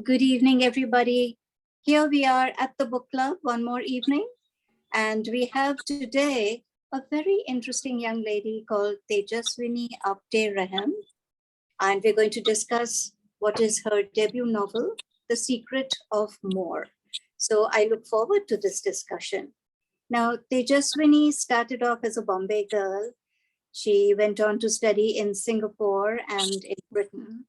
Good evening, everybody. Here we are at the book club one more evening, and we have today a very interesting young lady called Tejaswini Apte Rahm, and we're going to discuss what is her debut novel, The Secret of More. So I look forward to this discussion. Now, Tejaswini started off as a Bombay girl. She went on to study in Singapore and in Britain.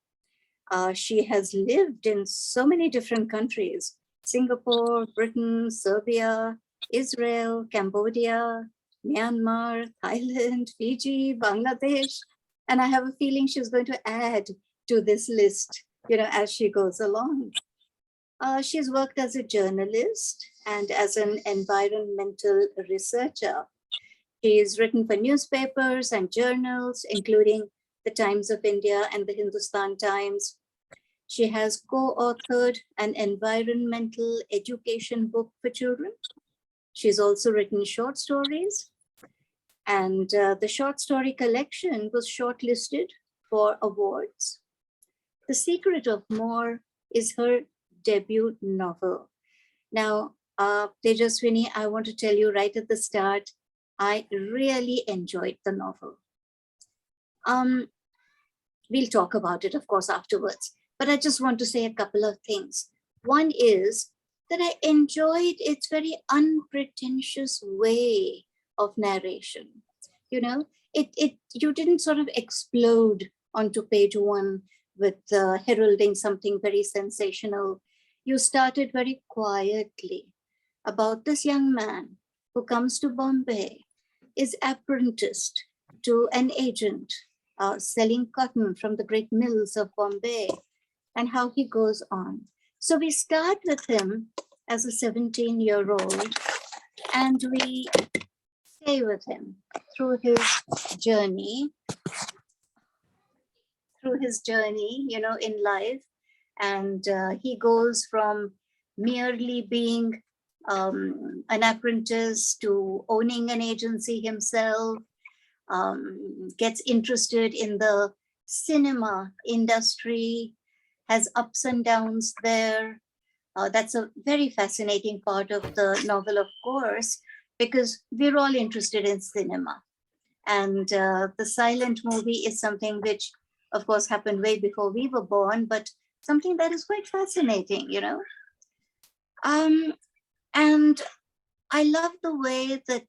She has lived in so many different countries: Singapore, Britain, Serbia, Israel, Cambodia, Myanmar, Thailand, Fiji, Bangladesh. And I have a feeling she's going to add to this list, as she goes along. She's worked as a journalist and as an environmental researcher. She's written for newspapers and journals, including the Times of India and the Hindustan Times. She has co-authored an environmental education book for children. She's also written short stories, and the short story collection was shortlisted for awards. The Secret of More is her debut novel. Now, Tejaswini, I want to tell you right at the start, I really enjoyed the novel. We'll talk about it, of course, afterwards. But I just want to say a couple of things. One is that I enjoyed its very unpretentious way of narration. You didn't sort of explode onto page one with heralding something very sensational. You started very quietly about this young man who comes to Bombay, is apprenticed to an agent selling cotton from the great mills of Bombay, and how he goes on. So we start with him as a 17-year-old, and we stay with him through his journey, in life. And he goes from merely being an apprentice to owning an agency himself, gets interested in the cinema industry, has ups and downs there. That's a very fascinating part of the novel, of course, because we're all interested in cinema. And the silent movie is something which, of course, happened way before we were born, but something that is quite fascinating, And I love the way that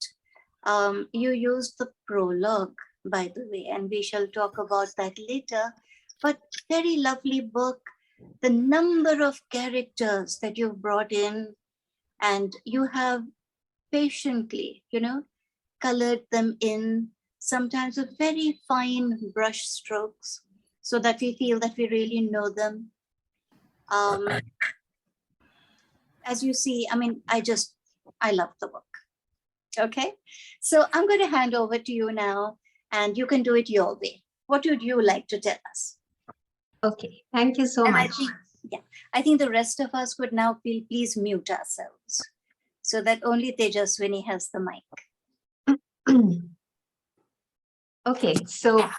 you used the prologue, by the way, and we shall talk about that later. But very lovely book, the number of characters that you've brought in, and you have patiently, colored them in, sometimes with very fine brush strokes, so that we feel that we really know them. As you see, I love the book. Okay, so I'm going to hand over to you now, and you can do it your way. What would you like to tell us? Okay, thank you so much. I think the rest of us would now please mute ourselves so that only Tejaswini has the mic. Okay, so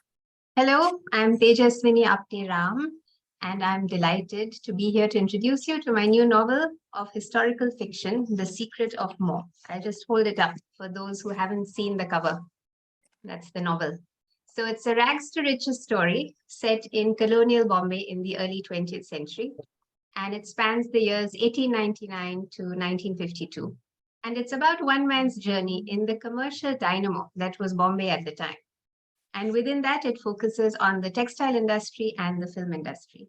hello, I'm Tejaswini Apte Rahm, and I'm delighted to be here to introduce you to my new novel of historical fiction, The Secret of More. I'll just hold it up for those who haven't seen the cover. That's the novel. So it's a rags to riches story set in colonial Bombay in the early 20th century. And it spans the years 1899 to 1952. And it's about one man's journey in the commercial dynamo that was Bombay at the time. And within that, it focuses on the textile industry and the film industry.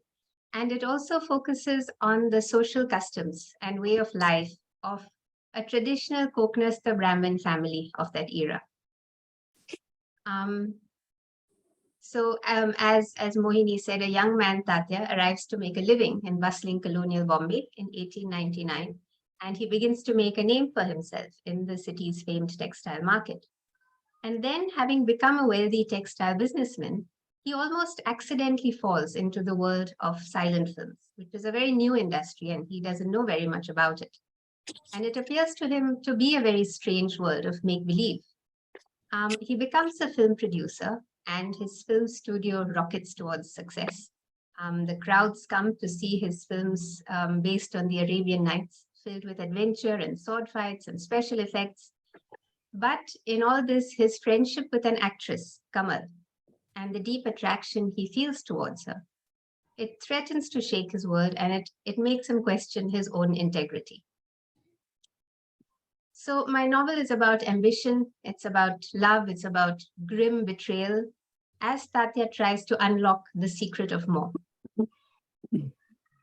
And it also focuses on the social customs and way of life of a traditional Koknasta Brahmin family of that era. As Mohini said, a young man, Tatya, arrives to make a living in bustling colonial Bombay in 1899, and he begins to make a name for himself in the city's famed textile market. And then, having become a wealthy textile businessman, he almost accidentally falls into the world of silent films, which is a very new industry, and he doesn't know very much about it. And it appears to him to be a very strange world of make-believe. He becomes a film producer, and his film studio rockets towards success. The crowds come to see his films based on the Arabian Nights, filled with adventure and sword fights and special effects. But in all this, his friendship with an actress, Kamal, and the deep attraction he feels towards her, it threatens to shake his world, and it makes him question his own integrity. So my novel is about ambition, it's about love, it's about grim betrayal, as Tatya tries to unlock the secret of more,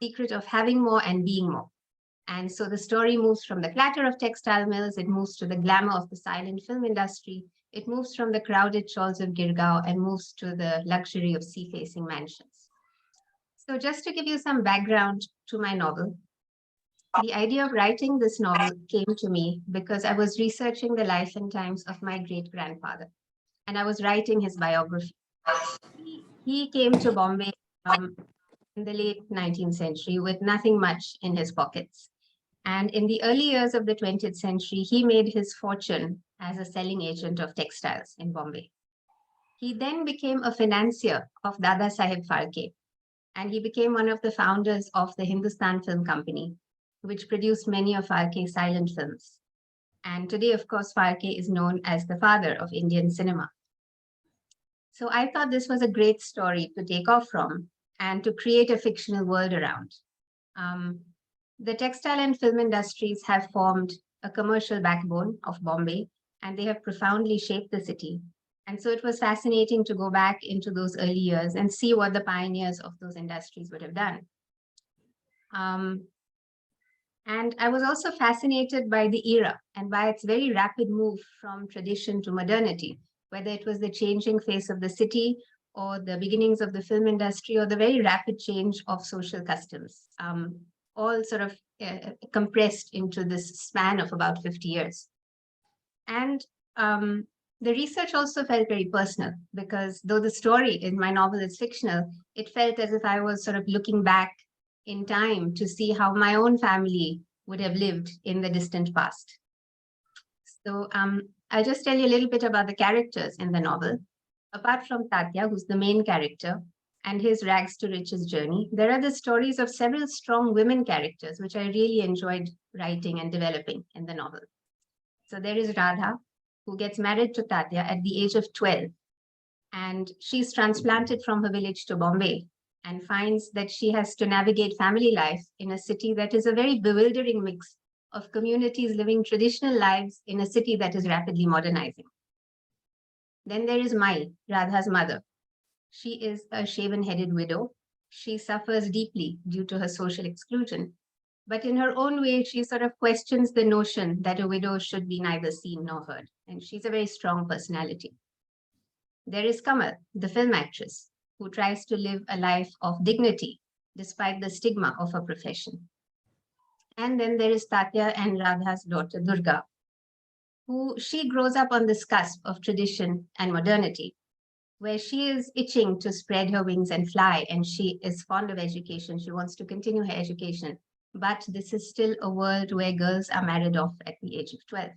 secret of having more and being more. And so the story moves from the clatter of textile mills, it moves to the glamour of the silent film industry, it moves from the crowded chawls of Girgaon and moves to the luxury of sea-facing mansions. So just to give you some background to my novel, the idea of writing this novel came to me because I was researching the life and times of my great-grandfather, and I was writing his biography. He came to Bombay in the late 19th century with nothing much in his pockets. And in the early years of the 20th century, he made his fortune as a selling agent of textiles in Bombay. He then became a financier of Dada Saheb Phalke, and he became one of the founders of the Hindustan Film Company, which produced many of Phalke's silent films. And today, of course, Phalke is known as the father of Indian cinema. So I thought this was a great story to take off from and to create a fictional world around. The textile and film industries have formed a commercial backbone of Bombay, and they have profoundly shaped the city. And so it was fascinating to go back into those early years and see what the pioneers of those industries would have done. And I was also fascinated by the era and by its very rapid move from tradition to modernity, whether it was the changing face of the city or the beginnings of the film industry or the very rapid change of social customs, all sort of compressed into this span of about 50 years. And the research also felt very personal because though the story in my novel is fictional, it felt as if I was sort of looking back in time to see how my own family would have lived in the distant past. So I'll just tell you a little bit about the characters in the novel. Apart from Tatya, who's the main character, and his rags to riches journey, there are the stories of several strong women characters, which I really enjoyed writing and developing in the novel. So there is Radha, who gets married to Tatya at the age of 12, and she's transplanted from her village to Bombay and finds that she has to navigate family life in a city that is a very bewildering mix of communities living traditional lives in a city that is rapidly modernizing. Then there is Mai, Radha's mother. She is a shaven-headed widow. She suffers deeply due to her social exclusion. But in her own way, she sort of questions the notion that a widow should be neither seen nor heard. And she's a very strong personality. There is Kamal, the film actress, who tries to live a life of dignity despite the stigma of her profession. And then there is Tatya and Radha's daughter, Durga, who she grows up on this cusp of tradition and modernity, where she is itching to spread her wings and fly, and she is fond of education. She wants to continue her education, but this is still a world where girls are married off at the age of 12.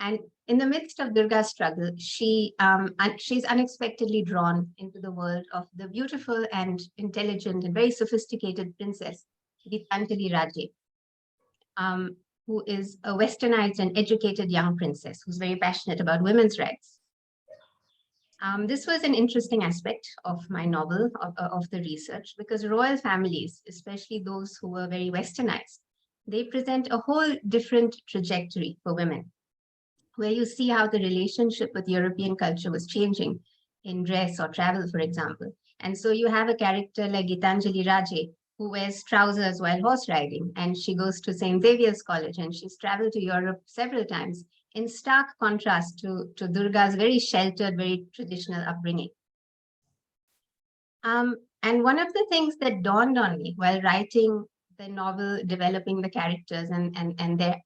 And in the midst of Durga's struggle, she's unexpectedly drawn into the world of the beautiful and intelligent and very sophisticated princess, Gitanjali Raje, who is a westernized and educated young princess who's very passionate about women's rights. This was an interesting aspect of my novel, of the research, because royal families, especially those who were very westernized, they present a whole different trajectory for women, where you see how the relationship with European culture was changing in dress or travel, for example. And so you have a character like Gitanjali Raje, who wears trousers while horse riding, and she goes to St. Xavier's College, and she's traveled to Europe several times, in stark contrast to Durga's very sheltered, very traditional upbringing. And one of the things that dawned on me while writing the novel, developing the characters and their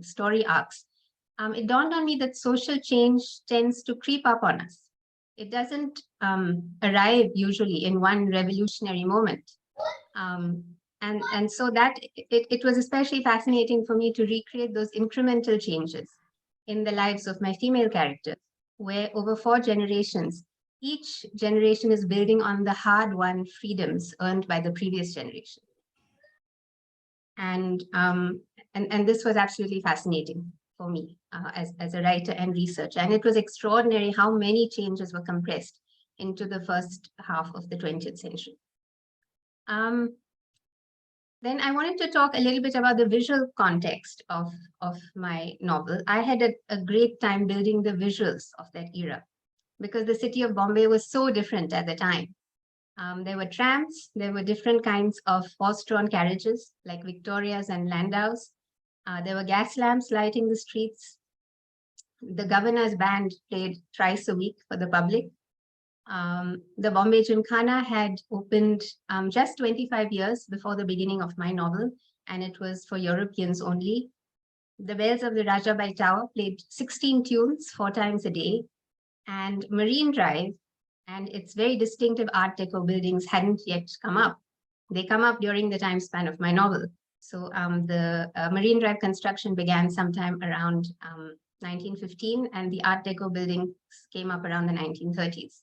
story arcs, it dawned on me that social change tends to creep up on us. It doesn't arrive usually in one revolutionary moment. And so that it was especially fascinating for me to recreate those incremental changes in the lives of my female characters, where over 4 generations, each generation is building on the hard-won freedoms earned by the previous generation. And this was absolutely fascinating for me as a writer and researcher. And it was extraordinary how many changes were compressed into the first half of the 20th century. Then I wanted to talk a little bit about the visual context of my novel. I had a great time building the visuals of that era because the city of Bombay was so different at the time. There were trams, there were different kinds of horse-drawn carriages like Victorias and Landaus. There were gas lamps lighting the streets. The governor's band played thrice a week for the public. The Bombay Gymkhana had opened just 25 years before the beginning of my novel, and it was for Europeans only. The bells of the Rajabai Tower played 16 tunes 4 times a day, and Marine Drive and its very distinctive Art Deco buildings hadn't yet come up. They come up during the time span of my novel. So the Marine Drive construction began sometime around 1915, and the Art Deco buildings came up around the 1930s.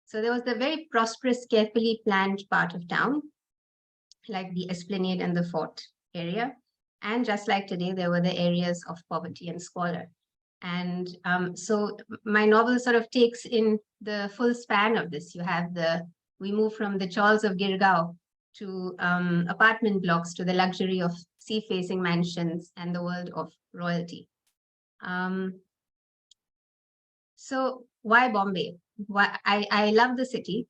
So there was the very prosperous, carefully planned part of town, like the Esplanade and the Fort area. And just like today, there were the areas of poverty and squalor. And so my novel sort of takes in the full span of this. We move from the chawls of Girgaon to apartment blocks to the luxury of sea-facing mansions and the world of royalty. So why Bombay? I love the city.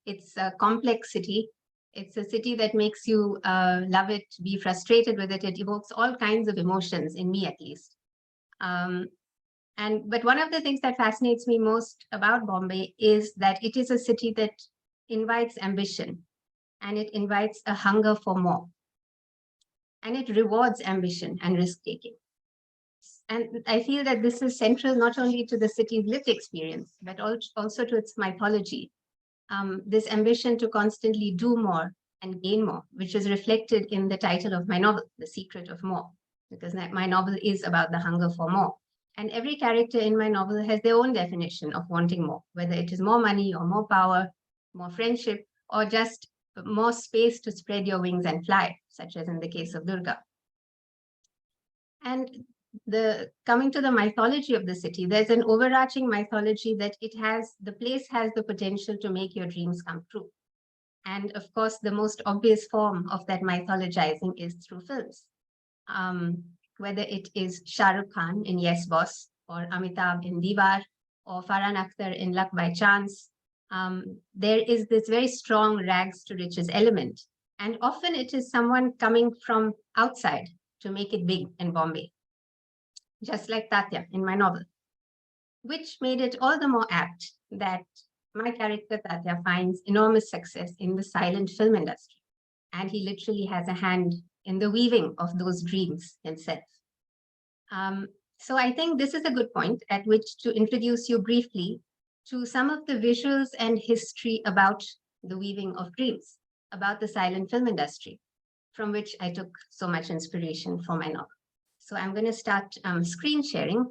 It's a complex city. It's a city that makes you love it, be frustrated with it. It evokes all kinds of emotions, in me at least. But one of the things that fascinates me most about Bombay is that it is a city that invites ambition, and it invites a hunger for more. And it rewards ambition and risk-taking. And I feel that this is central not only to the city's lived experience, but also to its mythology. This ambition to constantly do more and gain more, which is reflected in the title of my novel, The Secret of More, because my novel is about the hunger for more. And every character in my novel has their own definition of wanting more, whether it is more money or more power, more friendship, or just more space to spread your wings and fly, such as in the case of Durga. And coming to the mythology of the city, there's an overarching mythology that the place has the potential to make your dreams come true. And of course, the most obvious form of that mythologizing is through films. Whether it is Shah Rukh Khan in Yes Boss, or Amitabh in Diwar, or Farhan Akhtar in Luck by Chance, there is this very strong rags to riches element. And often it is someone coming from outside to make it big in Bombay, just like Tatya in my novel, which made it all the more apt that my character Tatya finds enormous success in the silent film industry. And he literally has a hand in the weaving of those dreams himself. So I think this is a good point at which to introduce you briefly to some of the visuals and history about the weaving of dreams, about the silent film industry, from which I took so much inspiration for my novel. So I'm going to start screen sharing.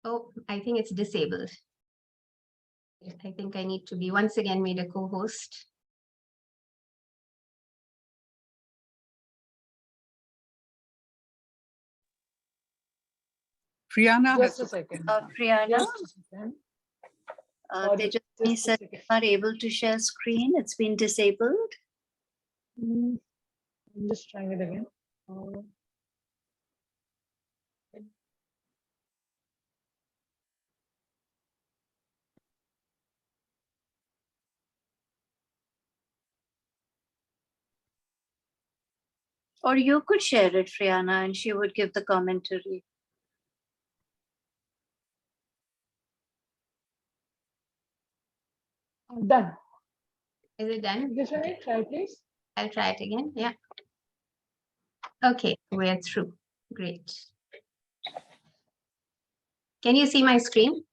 Oh, I think it's disabled. I think I need to be once again made a co-host. Priyana Just has a second. Priyana, Or they just just a said second. not able to share screen. It's been disabled. I'm just trying it again. Or you could share it, Priyana, and she would give the commentary. Done. Is it done? This one, try please. I'll try it again. Yeah. Okay, we're through. Great. Can you see my screen?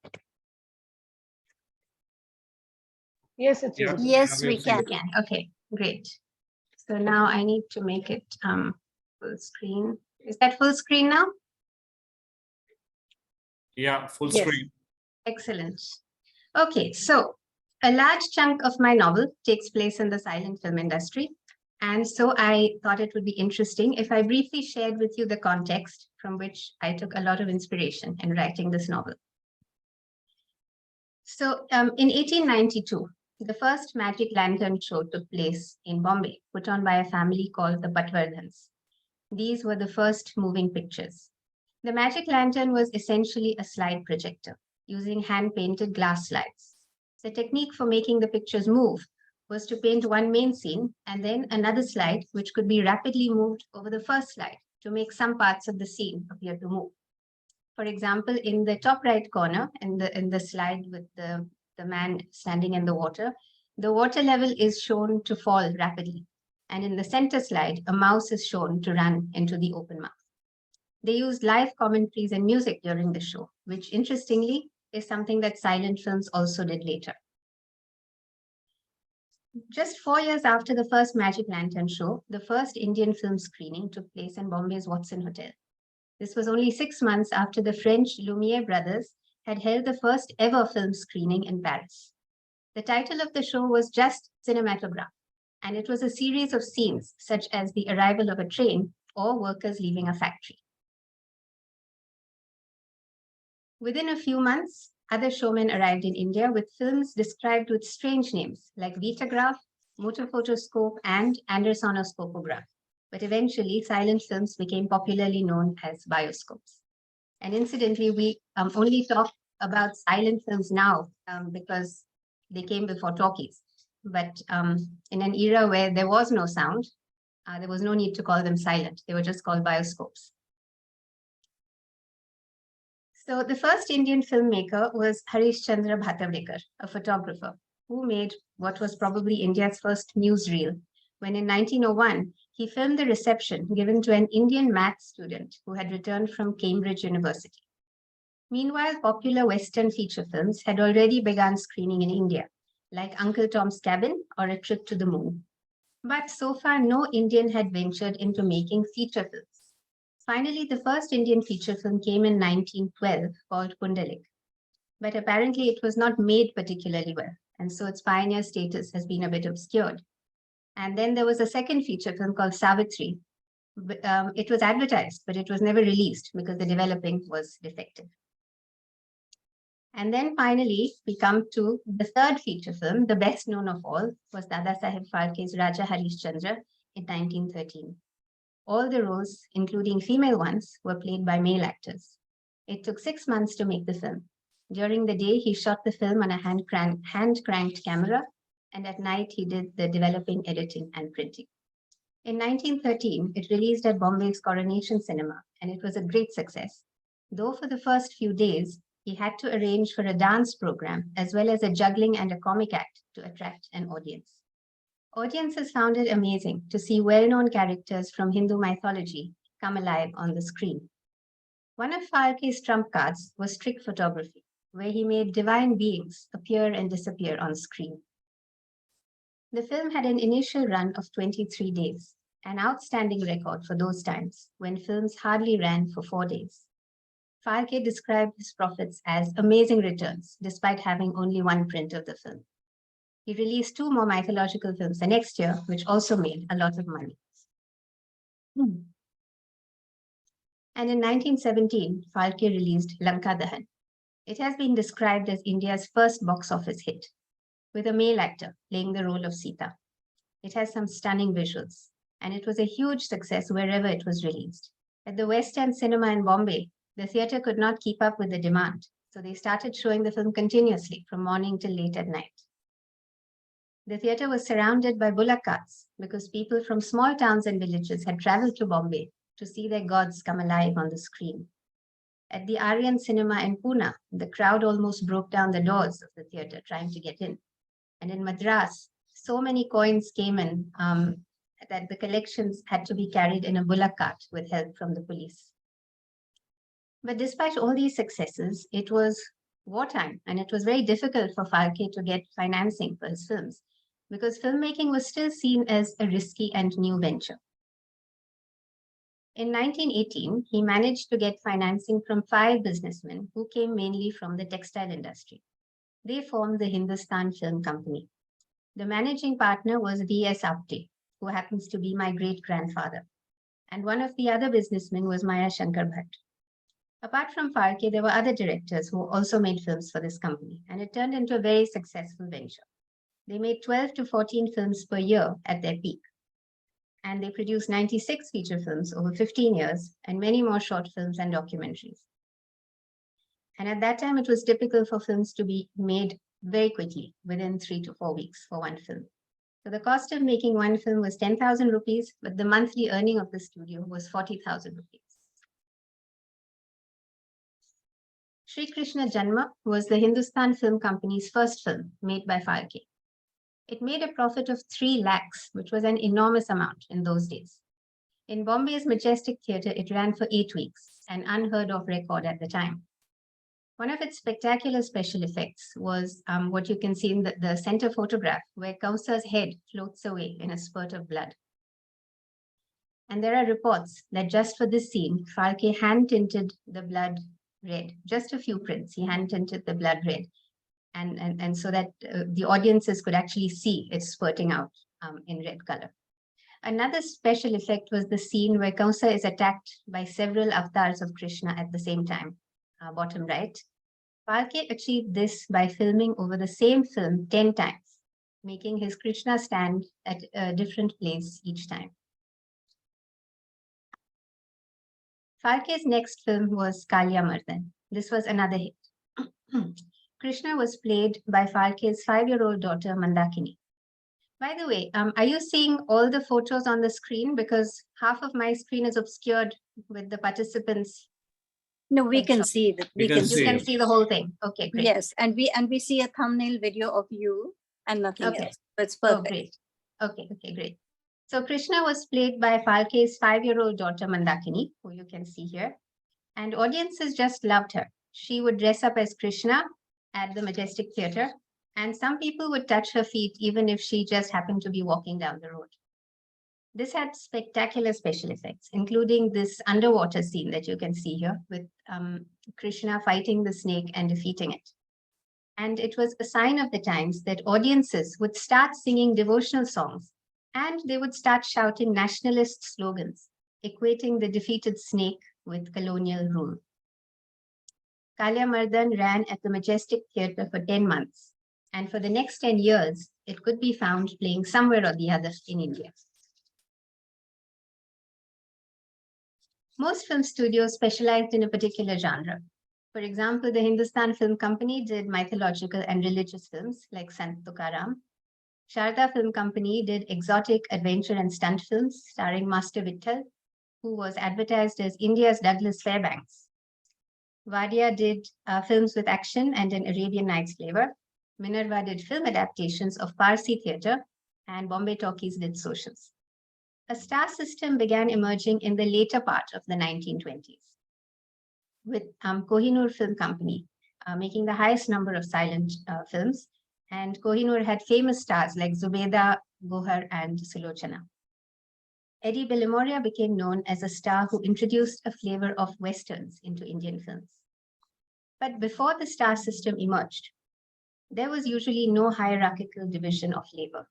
Yes, it's Yeah. visible. Yes, we can. Yeah. Okay, great. So now I need to make it full screen. Is that full screen now? Yeah, full Yes. screen. Excellent. Okay, so a large chunk of my novel takes place in the silent film industry. And so I thought it would be interesting if I briefly shared with you the context from which I took a lot of inspiration in writing this novel. So in 1892, the first Magic Lantern show took place in Bombay, put on by a family called the Patvardhans. These were the first moving pictures. The Magic Lantern was essentially a slide projector using hand-painted glass slides. The technique for making the pictures move was to paint one main scene and then another slide, which could be rapidly moved over the first slide to make some parts of the scene appear to move. For example, in the top right corner, in the slide with the man standing in the water level is shown to fall rapidly. And in the center slide, a mouse is shown to run into the open mouth. They used live commentaries and music during the show, which interestingly is something that silent films also did later. Just 4 years after the first Magic Lantern show, the first Indian film screening took place in Bombay's Watson Hotel. This was only 6 months after the French Lumiere brothers had held the first ever film screening in Paris. The title of the show was just Cinematograph, and it was a series of scenes such as the arrival of a train or workers leaving a factory. Within a few months, other showmen arrived in India with films described with strange names like Vitagraph, Motor Photoscope, and Andersonoscopograph. But eventually, silent films became popularly known as bioscopes. And incidentally, we only talk about silent films now because they came before talkies. But in an era where there was no sound, there was no need to call them silent. They were just called bioscopes. So the first Indian filmmaker was Harish Chandra Bhatavdekar, a photographer, who made what was probably India's first newsreel, when in 1901, he filmed the reception given to an Indian math student who had returned from Cambridge University. Meanwhile, popular Western feature films had already begun screening in India, like Uncle Tom's Cabin or A Trip to the Moon. But so far, no Indian had ventured into making feature films. Finally, the first Indian feature film came in 1912 called Pundalik. But apparently, it was not made particularly well, and so its pioneer status has been a bit obscured. And then there was a second feature film called Savitri. It was advertised, but it was never released because the developing was defective. And then finally, we come to the third feature film, the best known of all, was Dada Saheb Phalke's Raja Harishchandra in 1913. All the roles, including female ones, were played by male actors. It took 6 months to make the film. During the day, he shot the film on a hand-cranked camera, and at night he did the developing, editing, and printing. In 1913, it released at Bombay's Coronation Cinema, and it was a great success. Though for the first few days, he had to arrange for a dance program as well as a juggling and a comic act to attract an audience. Audiences found it amazing to see well-known characters from Hindu mythology come alive on the screen. One of Phalke's trump cards was trick photography, where he made divine beings appear and disappear on screen. The film had an initial run of 23 days, an outstanding record for those times when films hardly ran for 4 days. Phalke described his profits as amazing returns, despite having only one print of the film. He released 2 more mythological films the next year, which also made a lot of money. And in 1917, Phalke released Lanka Dahan. It has been described as India's first box office hit, with a male actor playing the role of Sita. It has some stunning visuals, and it was a huge success wherever it was released. At the West End Cinema in Bombay, the theatre could not keep up with the demand, so they started showing the film continuously from morning till late at night. The theatre was surrounded by bullock carts because people from small towns and villages had travelled to Bombay to see their gods come alive on the screen. At the Aryan Cinema in Pune, the crowd almost broke down the doors of the theatre trying to get in. And in Madras, so many coins came in that the collections had to be carried in a bullock cart with help from the police. But despite all these successes, it was wartime, and it was very difficult for Phalke to get financing for his films because filmmaking was still seen as a risky and new venture. In 1918, he managed to get financing from 5 businessmen who came mainly from the textile industry. They formed the Hindustan Film Company. The managing partner was V.S. Apte, who happens to be my great-grandfather. And one of the other businessmen was Maya Shankar Bhatt. Apart from Phalke, there were other directors who also made films for this company, and it turned into a very successful venture. They made 12 to 14 films per year at their peak, and they produced 96 feature films over 15 years and many more short films and documentaries. And at that time, it was typical for films to be made very quickly, within 3 to 4 weeks for one film. So the cost of making one film was 10,000 rupees, but the monthly earning of the studio was 40,000 rupees. Sri Krishna Janma was the Hindustan Film Company's first film made by Phalke. It made a profit of 3 lakhs, which was an enormous amount in those days. In Bombay's Majestic Theatre, it ran for 8 weeks, an unheard of record at the time. One of its spectacular special effects was what you can see in the center photograph, where Kausar's head floats away in a spurt of blood. And there are reports that just for this scene, Phalke hand-tinted the blood red, just a few prints, he hand-tinted the blood red, and so that the audiences could actually see it spurting out in red color. Another special effect was the scene where Kausar is attacked by several avatars of Krishna at the same time, bottom right. Phalke achieved this by filming over the same film 10 times, making his Krishna stand at a different place each time. Phalke's next film was Kalya Mardan. This was another hit. Krishna was played by Phalke's 5-year-old daughter Mandakini. By the way, are you seeing all the photos on the screen? Because half of my screen is obscured with the participants. No, we can see that. We can You see can it. see the whole thing. Okay, great. Yes, and we see a thumbnail video of you and nothing Okay. else. That's Oh, perfect. great. Okay, great. So Krishna was played by Phalke's 5-year-old daughter Mandakini, who you can see here. And audiences just loved her. She would dress up as Krishna at the Majestic Theatre, and some people would touch her feet even if she just happened to be walking down the road. This had spectacular special effects, including this underwater scene that you can see here with Krishna fighting the snake and defeating it. And it was a sign of the times that audiences would start singing devotional songs and they would start shouting nationalist slogans, equating the defeated snake with colonial rule. Kalya Mardan ran at the Majestic Theatre for 10 months, and for the next 10 years, it could be found playing somewhere or the other in India. Most film studios specialized in a particular genre. For example, the Hindustan Film Company did mythological and religious films like Sant Tukaram. Sharda Film Company did exotic adventure and stunt films starring Master Vittal, who was advertised as India's Douglas Fairbanks. Wadia did films with action and an Arabian Nights flavor. Minerva did film adaptations of Parsi theatre, and Bombay Talkies did socials. A star system began emerging in the later part of the 1920s, with Kohinoor Film Company making the highest number of silent films, and Kohinoor had famous stars like Zubeda, Gohar, and Sulochana. Eddie Billimoria became known as a star who introduced a flavor of westerns into Indian films. But before the star system emerged, there was usually no hierarchical division of labor.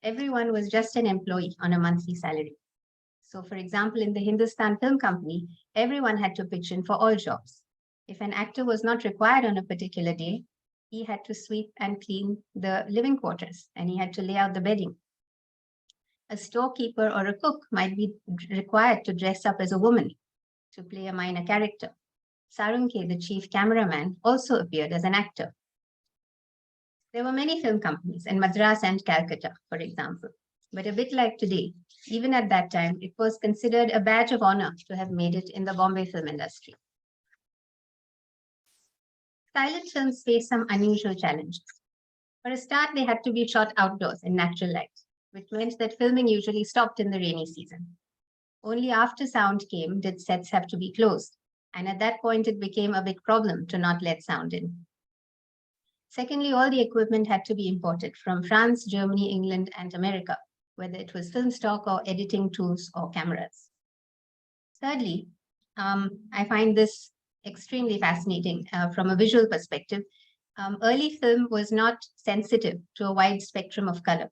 Everyone was just an employee on a monthly salary. So, for example, in the Hindustan Film Company, everyone had to pitch in for all jobs. If an actor was not required on a particular day, he had to sweep and clean the living quarters, and he had to lay out the bedding. A storekeeper or a cook might be required to dress up as a woman to play a minor character. Sarunke, the chief cameraman, also appeared as an actor. There were many film companies in Madras and Calcutta, for example. But a bit like today, even at that time, it was considered a badge of honor to have made it in the Bombay film industry. Silent films faced some unusual challenges. For a start, they had to be shot outdoors in natural light, which meant that filming usually stopped in the rainy season. Only after sound came did sets have to be closed, and at that point it became a big problem to not let sound in. Secondly, all the equipment had to be imported from France, Germany, England, and America, whether it was film stock or editing tools or cameras. Thirdly, I find this extremely fascinating from a visual perspective. Early film was not sensitive to a wide spectrum of color.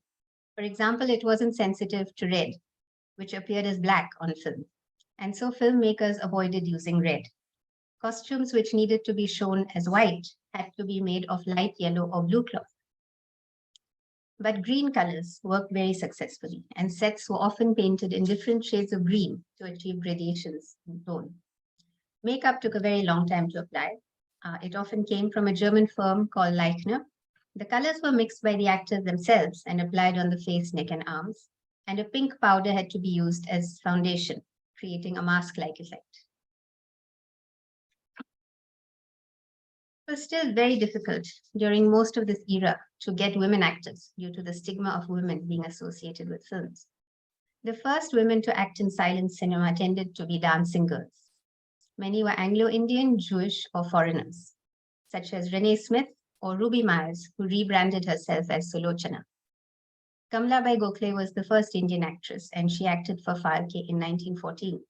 For example, it wasn't sensitive to red, which appeared as black on film. And so filmmakers avoided using red. Costumes which needed to be shown as white had to be made of light yellow or blue cloth. But green colors worked very successfully, and sets were often painted in different shades of green to achieve gradations in tone. Makeup took a very long time to apply. It often came from a German firm called Leichner. The colors were mixed by the actors themselves and applied on the face, neck, and arms, and a pink powder had to be used as foundation, creating a mask-like effect. It was still very difficult during most of this era to get women actors due to the stigma of women being associated with films. The first women to act in silent cinema tended to be dancing girls. Many were Anglo-Indian, Jewish, or foreigners, such as Renee Smith or Ruby Myers, who rebranded herself as Sulochana. Kamlabai Gokhale was the first Indian actress, and she acted for Phalke in 1914.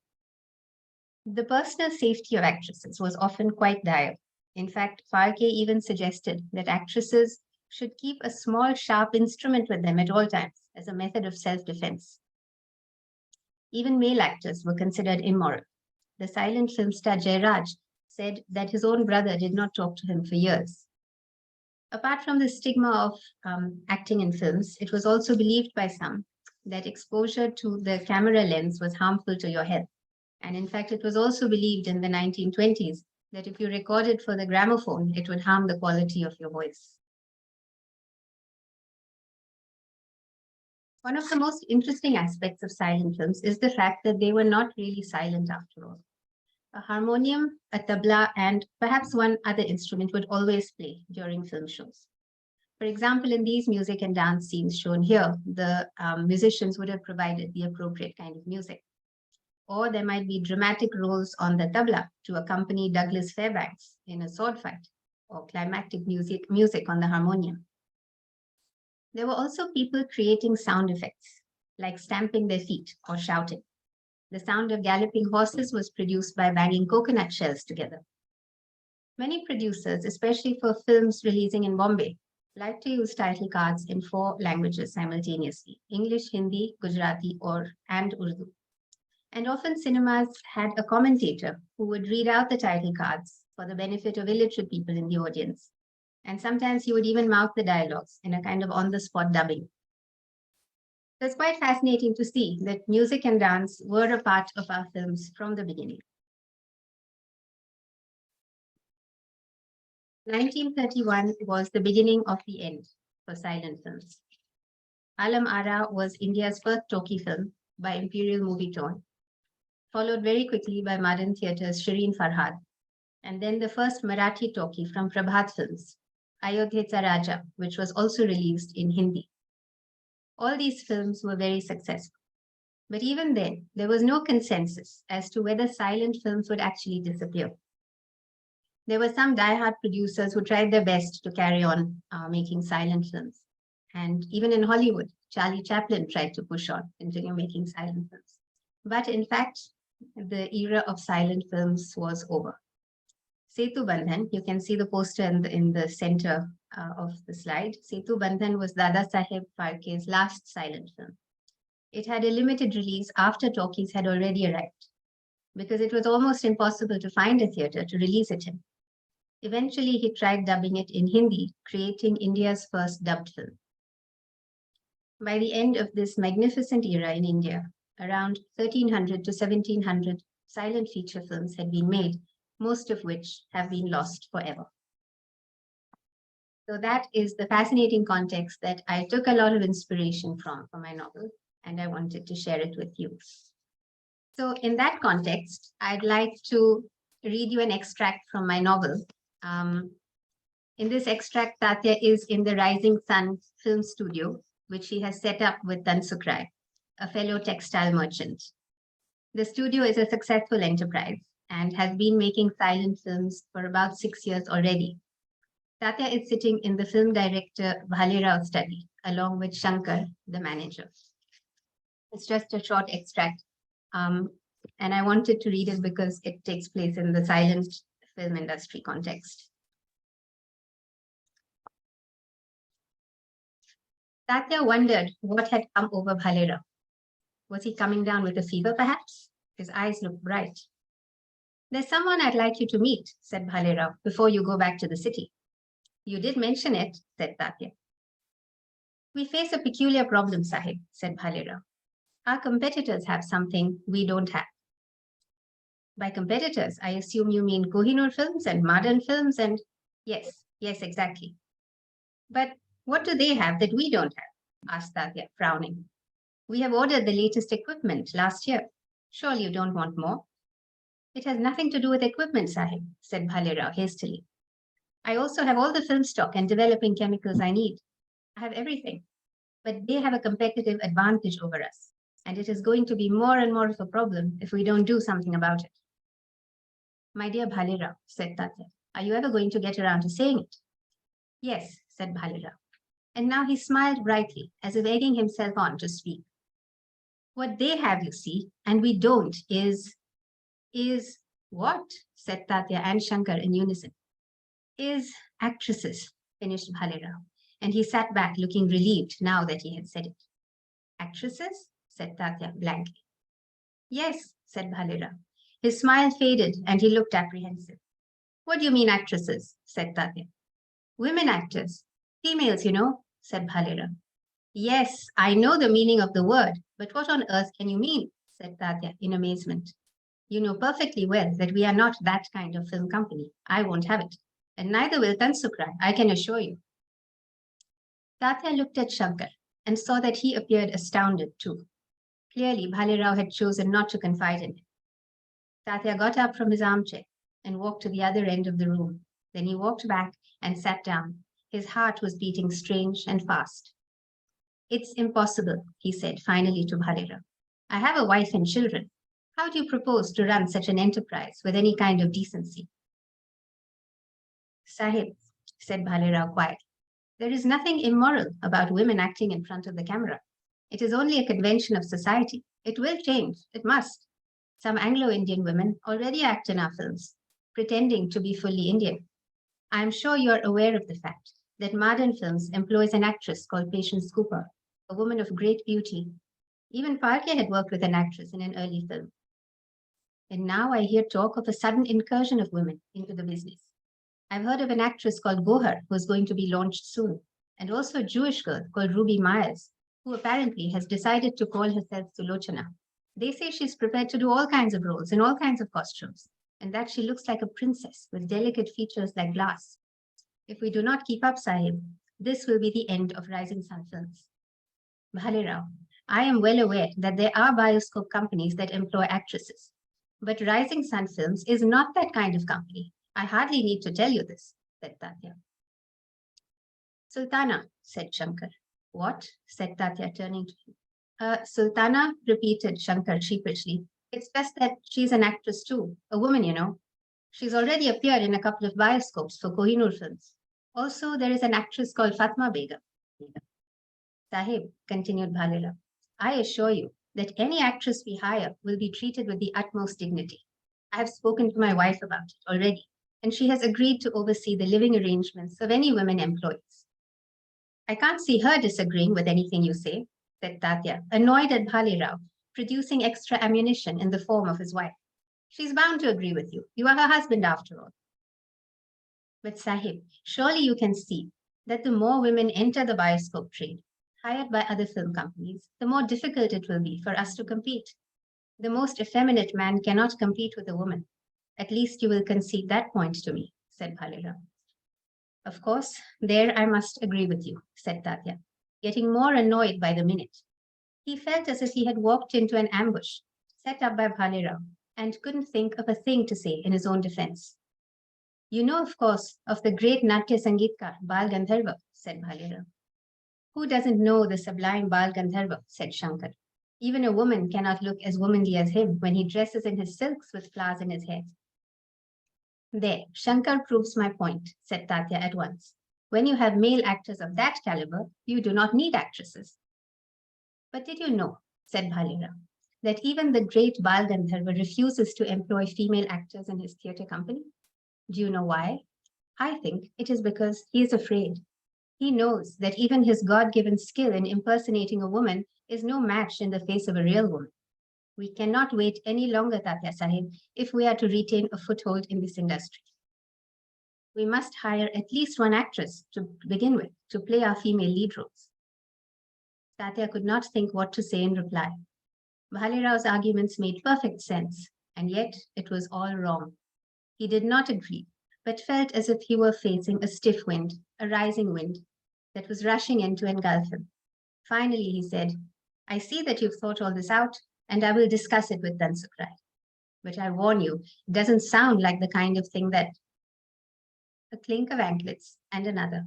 The personal safety of actresses was often quite dire. In fact, Phalke even suggested that actresses should keep a small, sharp instrument with them at all times as a method of self-defense. Even male actors were considered immoral. The silent film star Jairaj said that his own brother did not talk to him for years. Apart from the stigma of acting in films, it was also believed by some that exposure to the camera lens was harmful to your health. And in fact, it was also believed in the 1920s that if you recorded for the gramophone, it would harm the quality of your voice. One of the most interesting aspects of silent films is the fact that they were not really silent after all. A harmonium, a tabla, and perhaps one other instrument would always play during film shows. For example, in these music and dance scenes shown here, the musicians would have provided the appropriate kind of music. Or there might be dramatic roles on the tabla to accompany Douglas Fairbanks in a sword fight, or climactic music on the harmonium. There were also people creating sound effects, like stamping their feet or shouting. The sound of galloping horses was produced by banging coconut shells together. Many producers, especially for films releasing in Bombay, like to use title cards in 4 languages simultaneously: English, Hindi, Gujarati, and Urdu. And often cinemas had a commentator who would read out the title cards for the benefit of illiterate people in the audience. And sometimes he would even mouth the dialogues in a kind of on-the-spot dubbing. So it's quite fascinating to see that music and dance were a part of our films from the beginning. 1931 was the beginning of the end for silent films. Alam Ara was India's first talkie film by Imperial Movie Tone, followed very quickly by modern theatre's Shireen Farhad, and then the first Marathi talkie from Prabhat Films, Ayodhyacha Raja, which was also released in Hindi. All these films were very successful. But even then, there was no consensus as to whether silent films would actually disappear. There were some die-hard producers who tried their best to carry on making silent films. And even in Hollywood, Charlie Chaplin tried to push on, continue making silent films. But in fact, the era of silent films was over. Setu Bandhan, you can see the poster in the center of the slide. Setu Bandhan was Dada Saheb Phalke's last silent film. It had a limited release after talkies had already arrived, because it was almost impossible to find a theater to release it in. Eventually, he tried dubbing it in Hindi, creating India's first dubbed film. By the end of this magnificent era in India, around 1300 to 1700 silent feature films had been made, most of which have been lost forever. So that is the fascinating context that I took a lot of inspiration from for my novel, and I wanted to share it with you. So in that context, I'd like to read you an extract from my novel. In this extract, Tatya is in the Rising Sun film studio, which she has set up with Tansukrai, a fellow textile merchant. The studio is a successful enterprise and has been making silent films for about 6 years already. Tatya is sitting in the film director Bhale Rao's study, along with Shankar, the manager. It's just a short extract, and I wanted to read it because it takes place in the silent film industry context. Tatya wondered what had come over Bhalera. Was he coming down with a fever, perhaps? His eyes looked bright. There's someone I'd like you to meet, said Bhalera, before you go back to the city. You did mention it, said Tatya. We face a peculiar problem, Sahib, said Bhalera. Our competitors have something we don't have. By competitors, I assume you mean Kohinoor films and modern films and... Yes, exactly. But what do they have that we don't have? Asked Tatya, frowning. We have ordered the latest equipment last year. Surely you don't want more? It has nothing to do with equipment, Sahib, said Bhalera hastily. I also have all the film stock and developing chemicals I need. I have everything. But they have a competitive advantage over us. And it is going to be more and more of a problem if we don't do something about it. My dear Bhalera, said Tatya, are you ever going to get around to saying it? Yes, said Bhalera. And now he smiled brightly, as if egging himself on to speak. What they have, you see, and we don't, is what? Said Tatya and Shankar in unison. Is actresses, finished Bhalera, and he sat back looking relieved now that he had said it. Actresses? Said Tatya blankly. Yes, said Bhalera. His smile faded and he looked apprehensive. What do you mean actresses? Said Tatya. Women actors. Females, you know, said Bhalera. Yes, I know the meaning of the word, but what on earth can you mean? Said Tatya in amazement. You know perfectly well that we are not that kind of film company. I won't have it. And neither will Tansukrai, I can assure you. Tatya looked at Shankar and saw that he appeared astounded too. Clearly, Bhalirao had chosen not to confide in him. Tatya got up from his armchair and walked to the other end of the room. Then he walked back and sat down. His heart was beating strange and fast. It's impossible, he said finally to Bhalirao. I have a wife and children. How do you propose to run such an enterprise with any kind of decency? Sahib, said Bhalirao quietly, there is nothing immoral about women acting in front of the camera. It is only a convention of society. It will change. It must. Some Anglo-Indian women already act in our films, pretending to be fully Indian. I am sure you are aware of the fact that modern films employs an actress called Patience Cooper, a woman of great beauty. Even Phalke had worked with an actress in an early film. And now I hear talk of a sudden incursion of women into the business. I've heard of an actress called Gohar who is going to be launched soon, and also a Jewish girl called Ruby Myers, who apparently has decided to call herself Sulochana. They say she's prepared to do all kinds of roles in all kinds of costumes, and that she looks like a princess with delicate features like glass. If we do not keep up, Sahib, this will be the end of Rising Sun Films. Bhalirao, I am well aware that there are bioscope companies that employ actresses, but Rising Sun Films is not that kind of company. I hardly need to tell you this, said Tatya. Sultana, said Shankar. What? Said Tatya, turning to him. Sultana, repeated Shankar sheepishly. It's just that she's an actress too, a woman, you know. She's already appeared in a couple of bioscopes for Kohinoor films. Also, there is an actress called Fatma Begum. Sahib, continued Bhalila, I assure you that any actress we hire will be treated with the utmost dignity. I have spoken to my wife about it already, and she has agreed to oversee the living arrangements of any women employees. I can't see her disagreeing with anything you say, said Tatya, annoyed at Bhalirao, producing extra ammunition in the form of his wife. She's bound to agree with you. You are her husband after all. But Sahib, surely you can see that the more women enter the bioscope trade, hired by other film companies, the more difficult it will be for us to compete. The most effeminate man cannot compete with a woman. At least you will concede that point to me, said Bhalirao. Of course, there I must agree with you, said Tatya, getting more annoyed by the minute. He felt as if he had walked into an ambush set up by Bhalirao and couldn't think of a thing to say in his own defense. You know, of course, of the great Natya Sangeetkar, Bal Gandharva, said Bhalirao. Who doesn't know the sublime Bal Gandharva, said Shankar. Even a woman cannot look as womanly as him when he dresses in his silks with flowers in his hair. There, Shankar proves my point, said Tatya at once. When you have male actors of that caliber, you do not need actresses. But did you know, said Bhalirao, that even the great Bal Gandharva refuses to employ female actors in his theatre company? Do you know why? I think it is because he is afraid. He knows that even his God-given skill in impersonating a woman is no match in the face of a real woman. We cannot wait any longer, Tatya Sahib, if we are to retain a foothold in this industry. We must hire at least one actress to begin with to play our female lead roles. Tatya could not think what to say in reply. Bhalerao's arguments made perfect sense, and yet it was all wrong. He did not agree, but felt as if he were facing a stiff wind, a rising wind, that was rushing in to engulf him. Finally, he said, I see that you've thought all this out, and I will discuss it with Tansukrai. But I warn you, it doesn't sound like the kind of thing that... A clink of anklets, and another.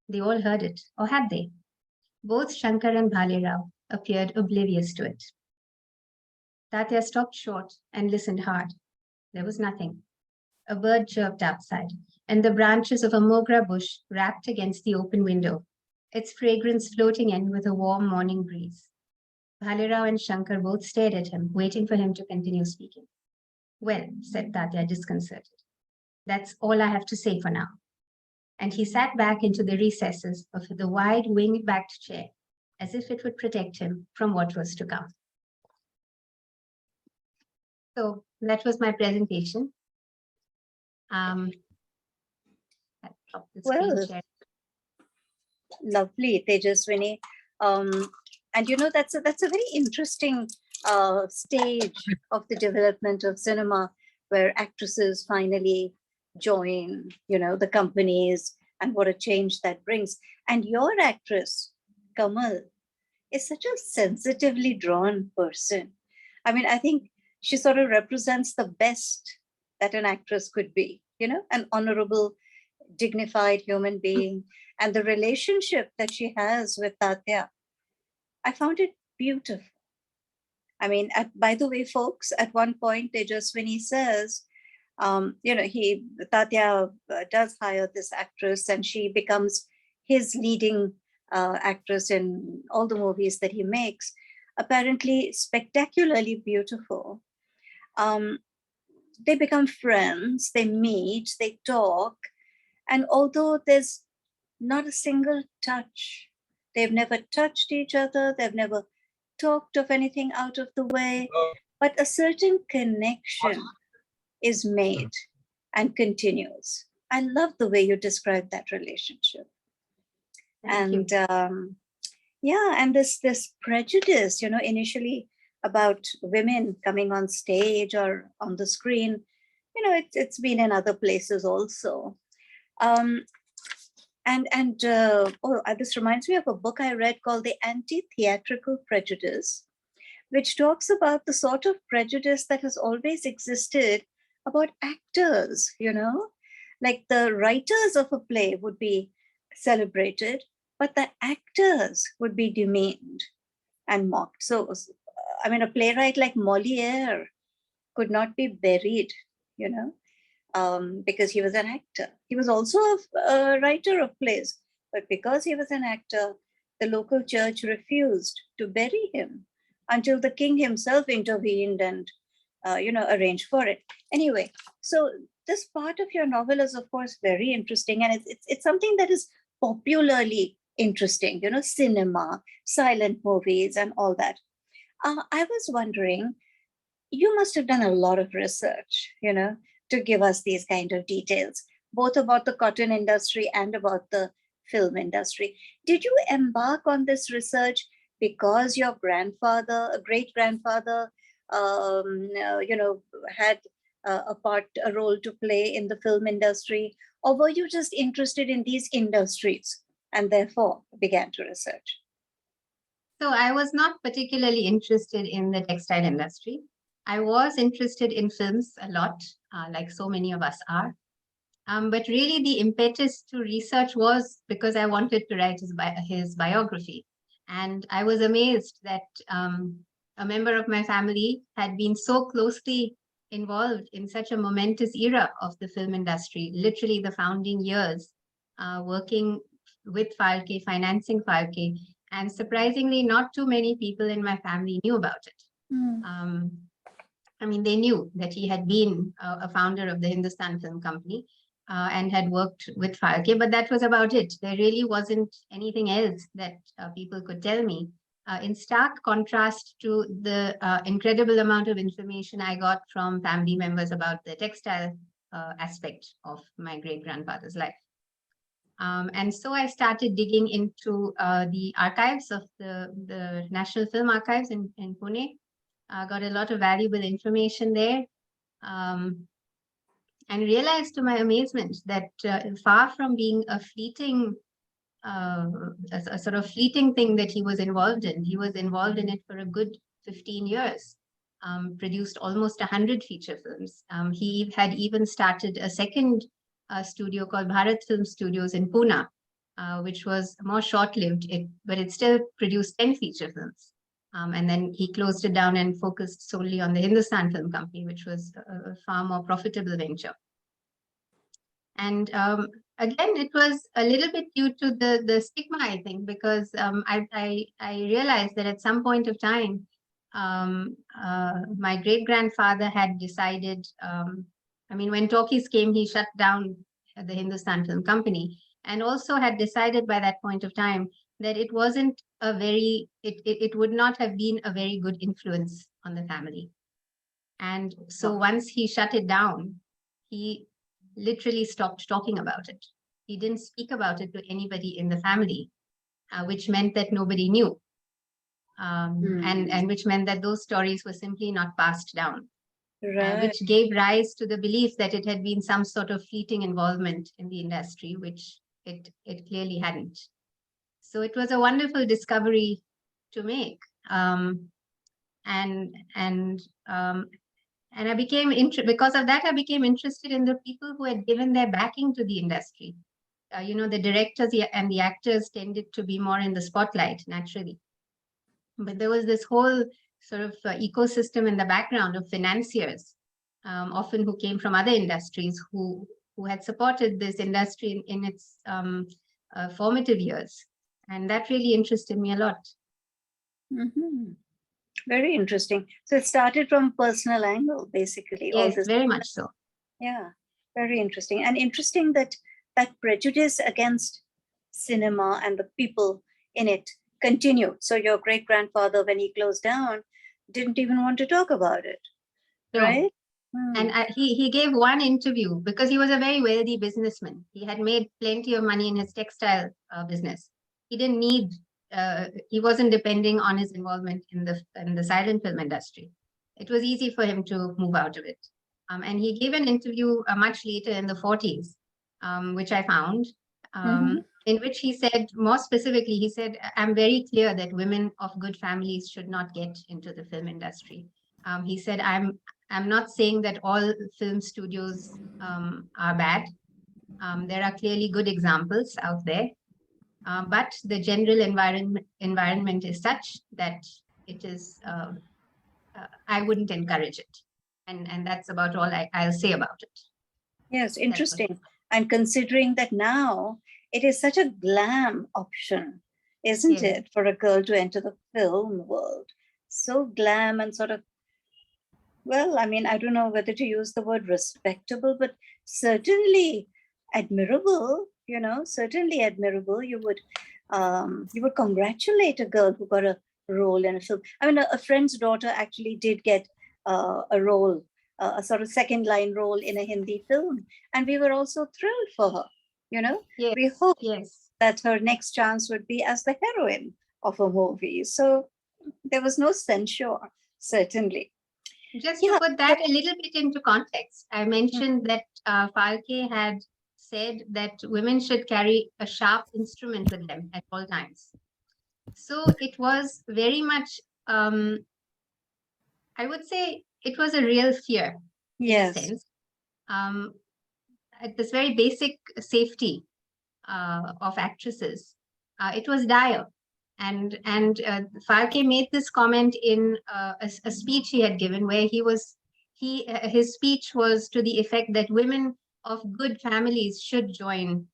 They all heard it, or had they? Both Shankar and Bhalerao appeared oblivious to it. Tatya stopped short and listened hard. There was nothing. A bird chirped outside, and the branches of a mogra bush rapped against the open window, its fragrance floating in with a warm morning breeze. Bhalerao and Shankar both stared at him, waiting for him to continue speaking. Well, said Tatya, disconcerted. That's all I have to say for now. And he sat back into the recesses of the wide wing-backed chair, as if it would protect him from what was to come. So that was my presentation. I'll drop the screen Well, share. lovely, Tejaswini. And you know, that's a very interesting stage of the development of cinema, where actresses finally join, you know, the companies, and what a change that brings. And your actress, Kamal, is such a sensitively drawn person. I mean, I think she sort of represents the best that an actress could be, you know, an honorable, dignified human being. And the relationship that she has with Tatya, I found it beautiful. I mean, by the way, folks, at one point, Tejaswini says, you know, Tatya does hire this actress, and she becomes his leading actress in all the movies that he makes, apparently spectacularly beautiful. They become friends, they meet, they talk, and although there's not a single touch, they've never touched each other, they've never talked of anything out of the way, but a certain connection is made and continues. I love the way you describe that relationship. Thank you. And yeah, and this prejudice, you know, initially about women coming on stage or on the screen, you know, it's been in other places also. This reminds me of a book I read called The Anti-Theatrical Prejudice, which talks about the sort of prejudice that has always existed about actors, you know, like the writers of a play would be celebrated, but the actors would be demeaned and mocked. So, I mean, a playwright like Moliere could not be buried, you know, because he was an actor. He was also a writer of plays, but because he was an actor, the local church refused to bury him until the king himself intervened and, you know, arranged for it. Anyway, so this part of your novel is, of course, very interesting, and it's something that is popularly interesting, you know, cinema, silent movies, and all that. I was wondering, you must have done a lot of research, you know, to give us these kind of details, both about the cotton industry and about the film industry. Did you embark on this research because your grandfather, a great grandfather, you know, had a role to play in the film industry, or were you just interested in these industries and therefore began to research? So I was not particularly interested in the textile industry. I was interested in films a lot, like so many of us are. But really the impetus to research was because I wanted to write his biography. And I was amazed that a member of my family had been so closely involved in such a momentous era of the film industry, literally the founding years, working with Falke, financing Falke. And surprisingly, not too many people in my family knew about it. I mean, they knew that he had been a founder of the Hindustan Film Company, and had worked with Falke, but that was about it. There really wasn't anything else that people could tell me. In stark contrast to the incredible amount of information I got from family members about the textile aspect of my great-grandfather's life. And so I started digging into the archives of the National Film Archives in Pune. Got a lot of valuable information there. And realized to my amazement that far from being a fleeting, a sort of fleeting thing that he was involved in, he was involved in it for a good 15 years, produced almost 100 feature films. He had even started a second studio called Bharat Film Studios in Pune, which was more short-lived, but it still produced 10 feature films. And then he closed it down and focused solely on the Hindustan Film Company, which was a far more profitable venture. And again, it was a little bit due to the stigma, I think, because I realized that at some point of time, my great-grandfather had decided, when talkies came, he shut down the Hindustan Film Company, and also had decided by that point of time that it wasn't it would not have been a very good influence on the family. And so once he shut it down, he literally stopped talking about it. He didn't speak about it to anybody in the family, which meant that nobody knew. And which meant that those stories were simply not passed down, which gave rise to the belief that it had been some sort of fleeting involvement in the industry, which it clearly hadn't. So it was a wonderful discovery to make. And I became because of that, I became interested in the people who had given their backing to the industry. The directors and the actors tended to be more in the spotlight naturally. But there was this whole sort of ecosystem in the background of financiers, often who came from other industries, who had supported this industry in its formative years. And that really interested me a lot. Mm-hmm. Very interesting. So it started from personal angle, basically. Yes, very much so. Yeah, very interesting. And interesting that prejudice against cinema and the people in it continued. So your great-grandfather, when he closed down, didn't even want to talk about it, right? And he gave one interview because he was a very wealthy businessman. He had made plenty of money in his textile business. He didn't need, he wasn't depending on his involvement in the silent film industry. It was easy for him to move out of it. And he gave an interview much later in the 40s, which I found, in which he said, more specifically, he said, I'm very clear that women of good families should not get into the film industry. He said, I'm not saying that all film studios are bad. There are clearly good examples out there. But the general environment is such that it is, I wouldn't encourage it. And that's about all I'll say about it. Yes, interesting. And considering that now it is such a glam option, isn't it, for a girl to enter the film world? So glam and sort of, well, I don't know whether to use the word respectable, but certainly admirable, certainly admirable. You would congratulate a girl who got a role in a film. A friend's daughter actually did get a role, a sort of second line role in a Hindi film. And we were also thrilled for her, We hope that her next chance would be as the heroine of a movie. So there was no censure, certainly. Just to put that a little bit into context, I mentioned that Falke had said that women should carry a sharp instrument with them at all times. So it was very much, I would say, it was a real fear, in a sense. At this very basic safety of actresses, it was dire. And Falke made this comment in a speech he had given, where his speech was to the effect that women of good families should join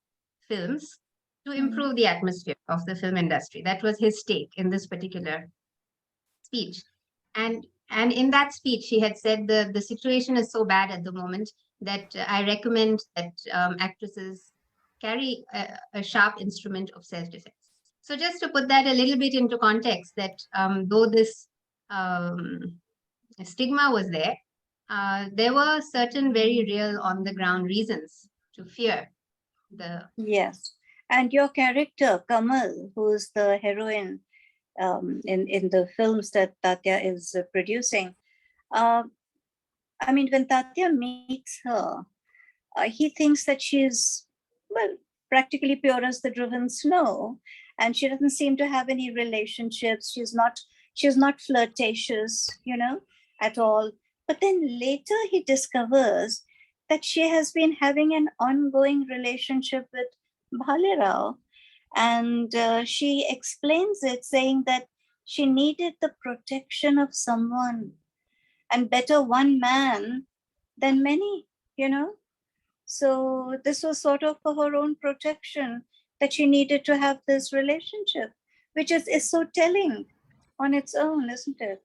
films to improve the atmosphere of the film industry. That was his take in this particular speech. And in that speech, he had said the situation is so bad at the moment that I recommend that actresses carry a sharp instrument of self-defense. So just to put that a little bit into context, that though this stigma was there were certain very real on the ground reasons to fear the. Yes. And your character, Kamal, who's the heroine in the films that Tatya is producing, I mean, when Tatya meets her, he thinks that she's, well, practically pure as the driven snow, and she doesn't seem to have any relationships. She's not flirtatious, at all. But then later he discovers that she has been having an ongoing relationship with Bhalerao, and she explains it, saying that she needed the protection of someone, and better one man than many, you know. So this was sort of for her own protection, that she needed to have this relationship, which is so telling on its own, isn't it?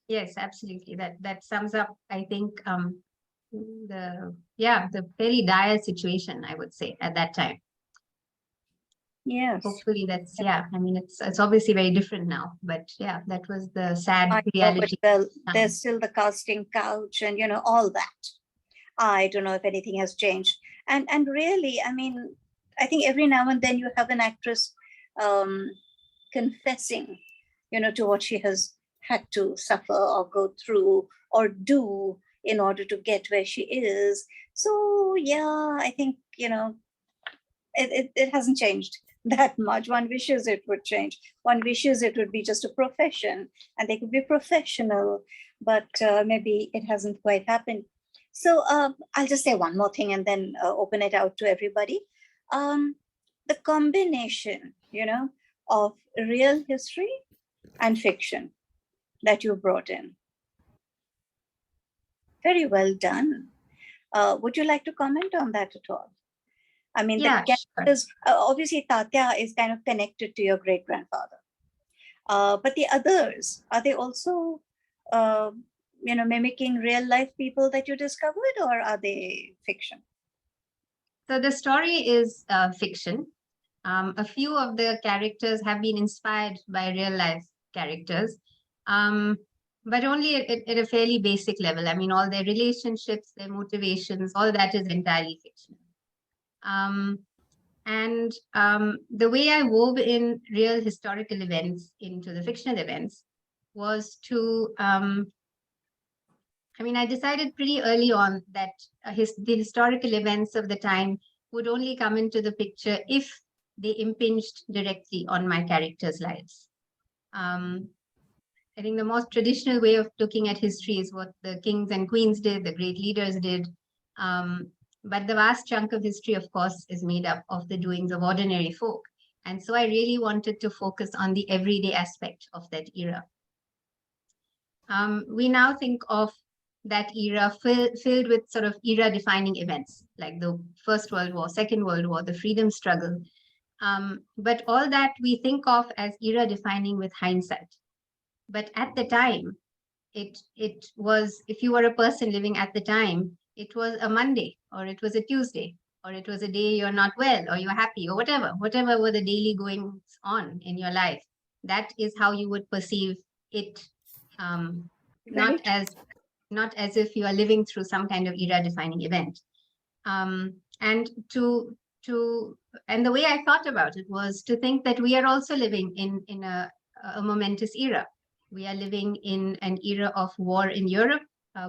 Yes, absolutely. That sums up, I think, the fairly dire situation, I would say, at that time. Yes. Hopefully that's, I mean, it's obviously very different now, but yeah, that was the sad I know, reality. but well, there's still the casting couch and all that. I don't know if anything has changed. And really, I mean, I think every now and then you have an actress confessing, to what she has had to suffer or go through or do in order to get where she is. So yeah, I think, it hasn't changed that much. One wishes it would change. One wishes it would be just a profession and they could be professional, but maybe it hasn't quite happened. So I'll just say one more thing and then open it out to everybody. The combination, of real history and fiction that you brought in. Very well done. Would you like to comment on that at all? I mean, the characters, obviously Tatya is kind of connected to your great-grandfather. But the others, are they also, mimicking real-life people that you discovered, or are they fiction? So the story is fiction. A few of the characters have been inspired by real-life characters, but only at a fairly basic level. I mean, all their relationships, their motivations, all that is entirely fictional. And the way I wove in real historical events into the fictional events was to, I decided pretty early on that the historical events of the time would only come into the picture if they impinged directly on my characters' lives. I think the most traditional way of looking at history is what the kings and queens did, the great leaders did. But the vast chunk of history, of course, is made up of the doings of ordinary folk. And so I really wanted to focus on the everyday aspect of that era. We now think of that era filled with sort of era-defining events, like the First World War, Second World War, the freedom struggle. But all that we think of as era-defining with hindsight. But at the time, it was, if you were a person living at the time, it was a Monday, or it was a Tuesday, or it was a day you're not well, or you're happy, or whatever were the daily goings on in your life. That is how you would perceive it, not as if you are living through some kind of era-defining event. And the way I thought about it was to think that we are also living in a momentous era. We are living in an era of war in Europe.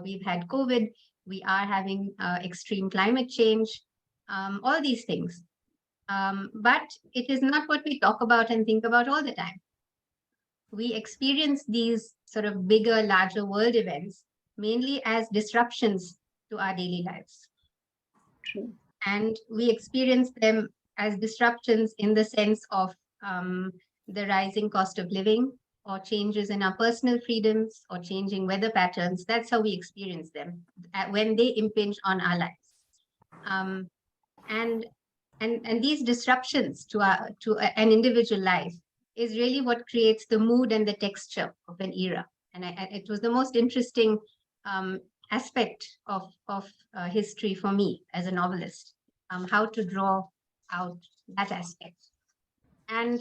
We've had COVID. We are having extreme climate change, all these things. But it is not what we talk about and think about all the time. We experience these sort of bigger, larger world events mainly as disruptions to our daily lives. True. And we experience them as disruptions in the sense of the rising cost of living, or changes in our personal freedoms, or changing weather patterns. That's how we experience them when they impinge on our lives. And these disruptions to an individual life is really what creates the mood and the texture of an era. And it was the most interesting aspect of history for me as a novelist, how to draw out that aspect. And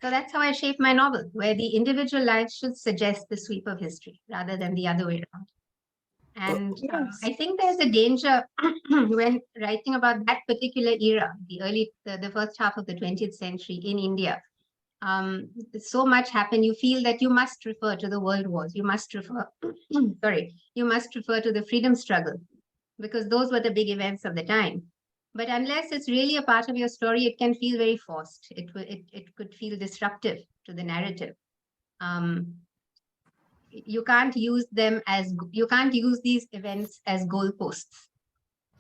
so that's how I shape my novel, where the individual life should suggest the sweep of history rather than the other way around. And Yes. I think there's a danger when writing about that particular era, the first half of the 20th century in India. So much happened. You feel that you must refer to the world wars. You must refer, you must refer to the freedom struggle, because those were the big events of the time. But unless it's really a part of your story, it can feel very forced. It could feel disruptive to the narrative. You can't use these events as goalposts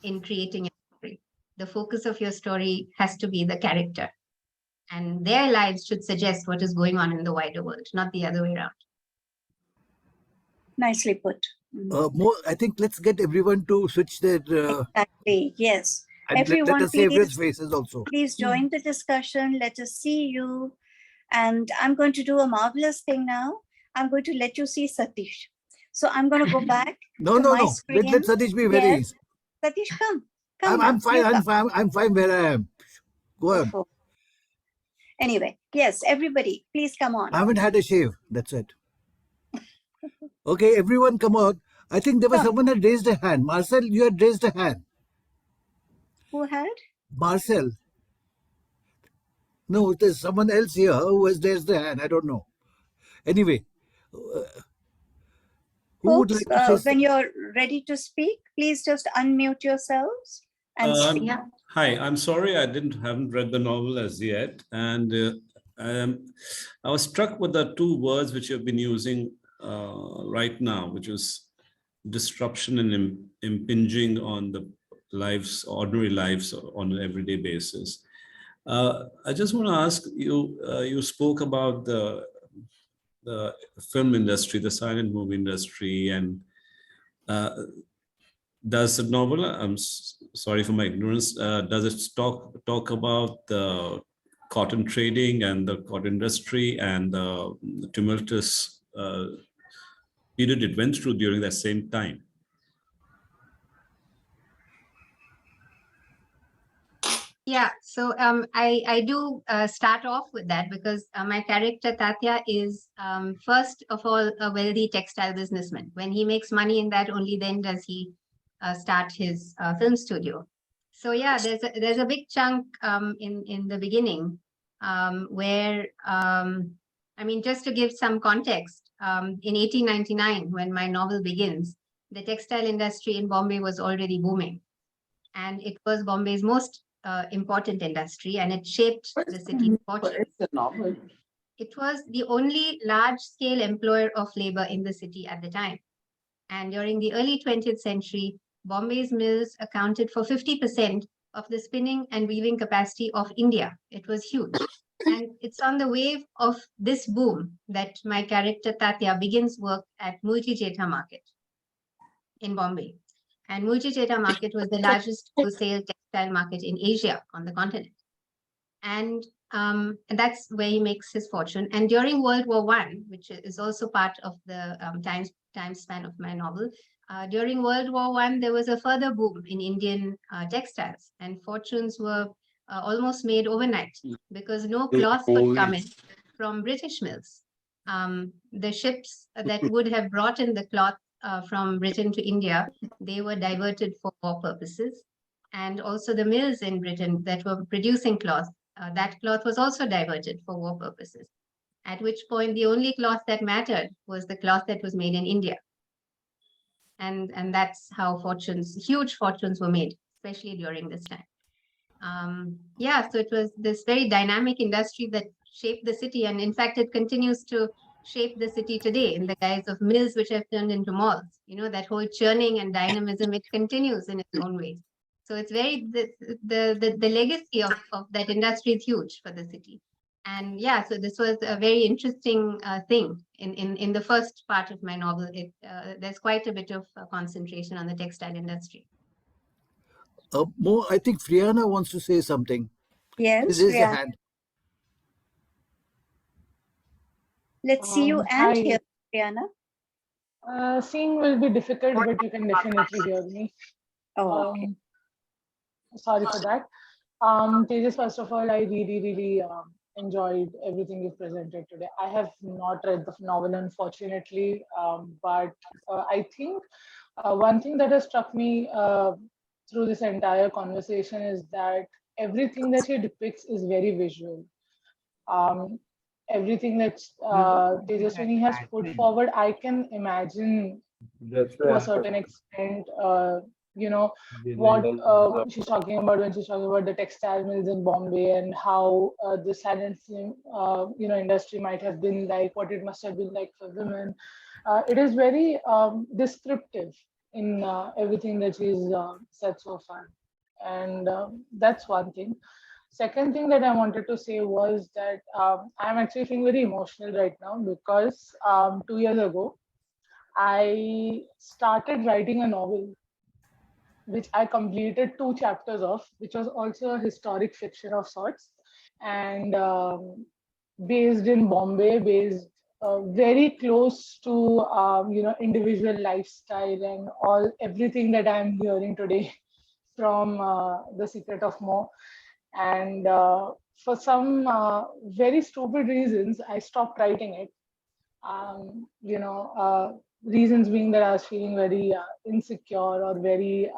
in creating a story. The focus of your story has to be the character, and their lives should suggest what is going on in the wider world, not the other way around. Nicely put. I think let's get everyone to switch their Exactly. Yes. and let Everyone, us see everyone's please, faces also. please join the discussion. Let us see you. And I'm going to do a marvelous thing now. I'm going to let you see Satish. So I'm going to go back No, to no, my no. screen. Let Satish be very Yes. easy. Satish, come. Come I'm now. fine. You I'm come. fine. I'm fine where I am. Go on. Wonderful. Anyway, yes, everybody, please come on. I haven't had a shave. That's it. Okay, everyone, come on. I think there was Come. someone had raised a hand. Marcel, you had raised a hand. Who had? Marcel. No, there's someone else here who has raised a hand. I don't know. Anyway, who would Folks, like to say when something? you're ready to speak, please just unmute yourselves and speak. Yeah. Hi, I'm sorry I haven't read the novel as yet, and I was struck with the two words which you've been using right now, which is disruption and impinging on the lives, ordinary lives on an everyday basis. I just want to ask you, you spoke about the film industry, the silent movie industry, and does the novel, sorry for my ignorance, does it talk about the cotton trading and the cotton industry and the tumultuous period it went through during that same time? Yeah, so I do start off with that because my character Tatya is first of all a wealthy textile businessman. When he makes money in that, only then does he start his film studio. So yeah, there's a big chunk in the beginning where I mean, just to give some context, in 1899 when my novel begins, the textile industry in Bombay was already booming, and it was Bombay's most important industry, and it shaped the city's fortune. It was the only large-scale employer of labor in the city at the time. And during the early 20th century, Bombay's mills accounted for 50% of the spinning and weaving capacity of India. It was huge. And it's on the wave of this boom that my character Tatya begins work at Multi Jetha Market in Bombay. And Multi Jetha Market was the largest wholesale textile market in Asia on the continent. And that's where he makes his fortune. And during World War I, which is also part of the time span of my novel, during World War I, there was a further boom in Indian textiles, and fortunes were almost made overnight because no cloth could come in from British mills. The ships that would have brought in the cloth from Britain to India, they were diverted for war purposes. And also the mills in Britain that were producing cloth, that cloth was also diverted for war purposes. At which point the only cloth that mattered was the cloth that was made in India. And that's how huge fortunes were made, especially during this time. Yeah, so it was this very dynamic industry that shaped the city. And in fact, it continues to shape the city today in the guise of mills which have turned into malls. You know, that whole churning and dynamism, it continues in its own ways. So it's very, the legacy of that industry is huge for the city. And yeah, so this was a very interesting thing in the first part of my novel. There's quite a bit of concentration on the textile industry. Mo, I think Friana wants to say something. Yes, Raise your Rihanna. hand. Let's see you and Hi. hear, Rihanna. Seeing will be difficult, but you can definitely hear me. Oh, okay. Sorry for that. Tejas, first of all, I really enjoyed everything you presented today. I have not read the novel, unfortunately, but I think one thing that has struck me through this entire conversation is that everything that he depicts is very visual. Um, Everything that Tejaswini has put forward, I can imagine to a certain extent, you know, what she's talking about when she's talking about the textile mills in Bombay and how the silent film, industry might have been like, what it must have been like for women. It is very descriptive in everything that she's said so far. And that's one thing. Second thing that I wanted to say was that I'm actually feeling very emotional right now because 2 years ago, I started writing a novel, which I completed 2 chapters of, which was also a historic fiction of sorts, and based in Bombay, based very close to individual lifestyle and all everything that I'm hearing today from The Secret of Mo. And for some very stupid reasons, I stopped writing it. Reasons being that I was feeling very insecure or very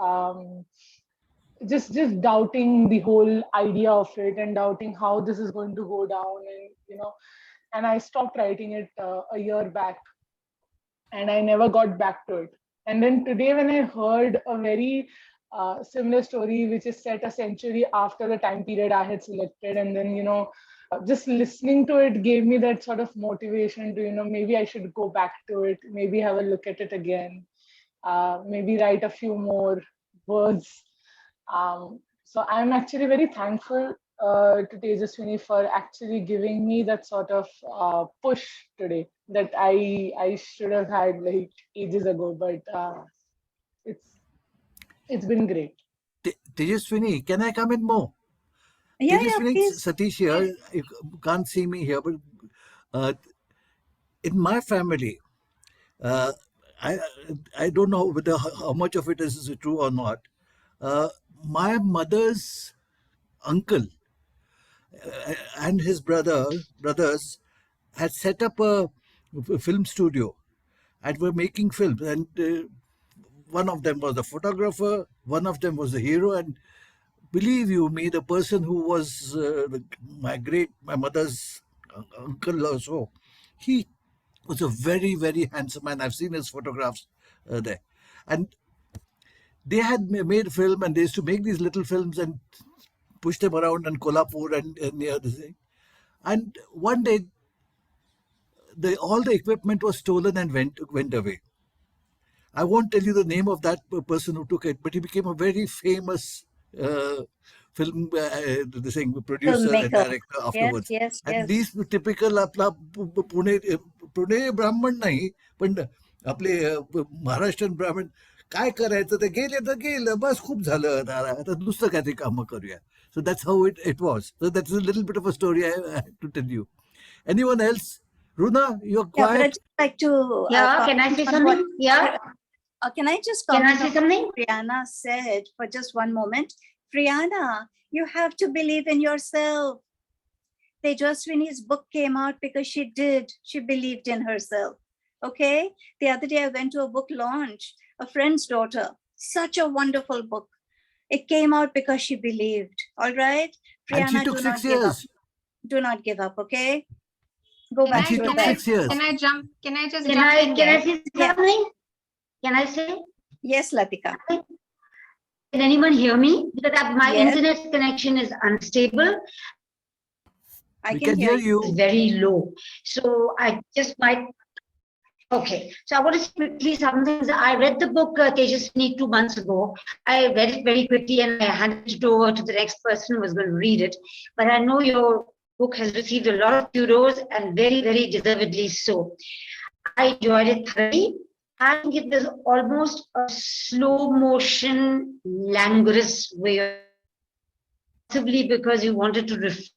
just doubting the whole idea of it and doubting how this is going to go down, and and I stopped writing it a year back, and I never got back to it. And then today, when I heard a very similar story, which is set a century after the time period I had selected, and then, just listening to it gave me that sort of motivation to, maybe I should go back to it, maybe have a look at it again, maybe write a few more words. So I'm actually very thankful to Tejaswini for actually giving me that sort of push today that I should have had like ages ago, but it's been great. Tejaswini, can I come in more? Yeah, Tejaswini, please. Satish here. You can't see me here, but uh, in my family, uh, I I don't know whether how much of it is true or not. Uh, my mother's uncle and his brothers had set up a film studio and were making films, and one of them was the photographer, one of them was the hero, and believe you me, the person who was my mother's uncle also, he was a very handsome man. I've seen his photographs there, and they had made a film, and they used to make these little films and push them around in Kolhapur and near the thing. And one day, all the equipment was stolen and went away. I won't tell you the name of that person who took it, but he became a very famous uh, film the thing, producer and Filmmaker. director Yes, afterwards. yes, And yes. these typical आपला पुणे ब्राह्मण नाही पण आपले महाराष्ट्रीयन ब्राह्मण काय करायचं ते गेले तर गेलं बस खूप झालं आता दुसरं काहीतरी कामं करूया. So that's how it was. So that's a little bit of a story I had to tell you. Anyone else? Runa, you're Yeah, but I'd quiet. just like to Yeah, can I say comment on what something? Yeah, can I just can I comment say on something? what Brianna said for just one moment? Brianna, you have to believe in yourself. Tejaswini's book came out because she believed in herself. Okay. The other day I went to a book launch, a friend's daughter, such a wonderful book. It came out because she believed. All right. And she Brianna, took do 6 not give up. years. Do not give up. Okay. Go Can And back she to took bed. 6 years. Can I jump? Can I just Can jump I in there? say Yeah. something? Can I say? Yes, Latika. Can anyone hear me? Because my Yes. internet connection is unstable. I We can can hear hear you. It's you. very low. So I just might. Okay, so I want to say quickly something. I read the book Tejaswini 2 months ago. I read it very quickly and I handed it over to the next person who was going to read it. But I know your book has received a lot of kudos and very deservedly so. I enjoyed it thoroughly. I think it was almost a slow motion, languorous way of possibly because you wanted to reflect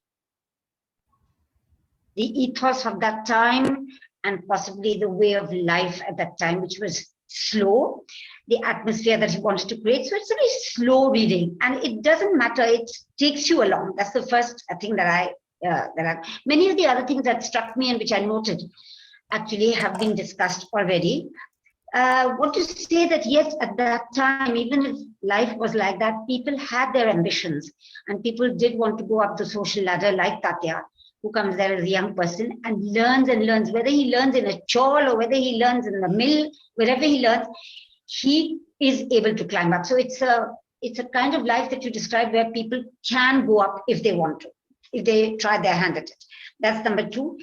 the ethos of that time and possibly the way of life at that time, which was slow, the atmosphere that he wanted to create. So it's a very slow reading, and it doesn't matter. It takes you along. That's the first thing that many of the other things that struck me and which I noted actually have been discussed already. Want to say that yes, at that time, even if life was like that, people had their ambitions and people did want to go up the social ladder like Tatya, who comes there as a young person and learns, whether he learns in a chawl or whether he learns in the mill, wherever he learns, he is able to climb up. So it's a kind of life that you describe where people can go up if they want to, if they try their hand at it. That's number two.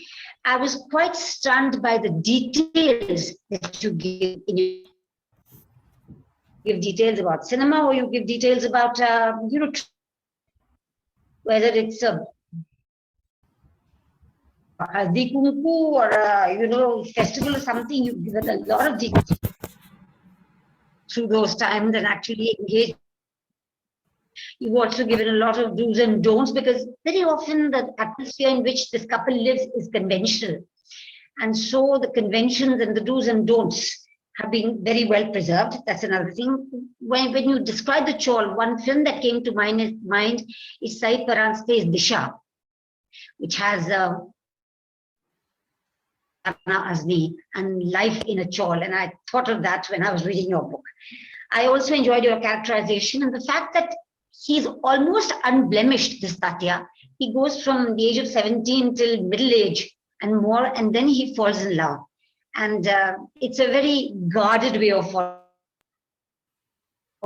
I was quite stunned by the details that you give. You give details about cinema, or you give details about, whether it's a Haldi Kumku or festival or something. You've given a lot of details through those times and actually engaged. You've also given a lot of do's and don'ts, because very often the atmosphere in which this couple lives is conventional. And so the conventions and the do's and don'ts have been very well preserved. That's another thing. When you describe the chawl, one film that came to mind is Saeed Farhan's play Disha, which has Azmi and life in a chawl. And I thought of that when I was reading your book. I also enjoyed your characterization and the fact that he's almost unblemished, this Tatya. He goes from the age of 17 till middle age and more, and then he falls in love. And it's a very guarded way of falling.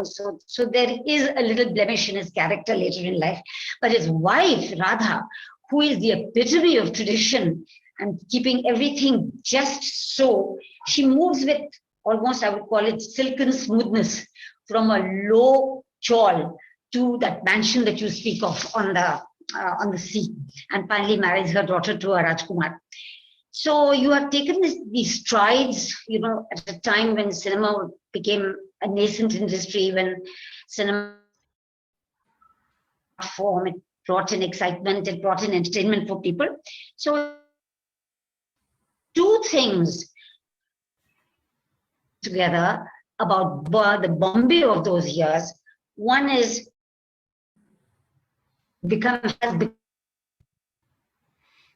So there is a little blemish in his character later in life. But his wife, Radha, who is the epitome of tradition and keeping everything just so, she moves with almost, I would call it, silken smoothness from a low chawl to that mansion that you speak of on the sea, and finally marries her daughter to a Rajkumar. So you have taken these strides, at a time when cinema became a nascent industry, when cinema form, it brought in excitement, it brought in entertainment for people. So two things together about the Bombay of those years. One is has become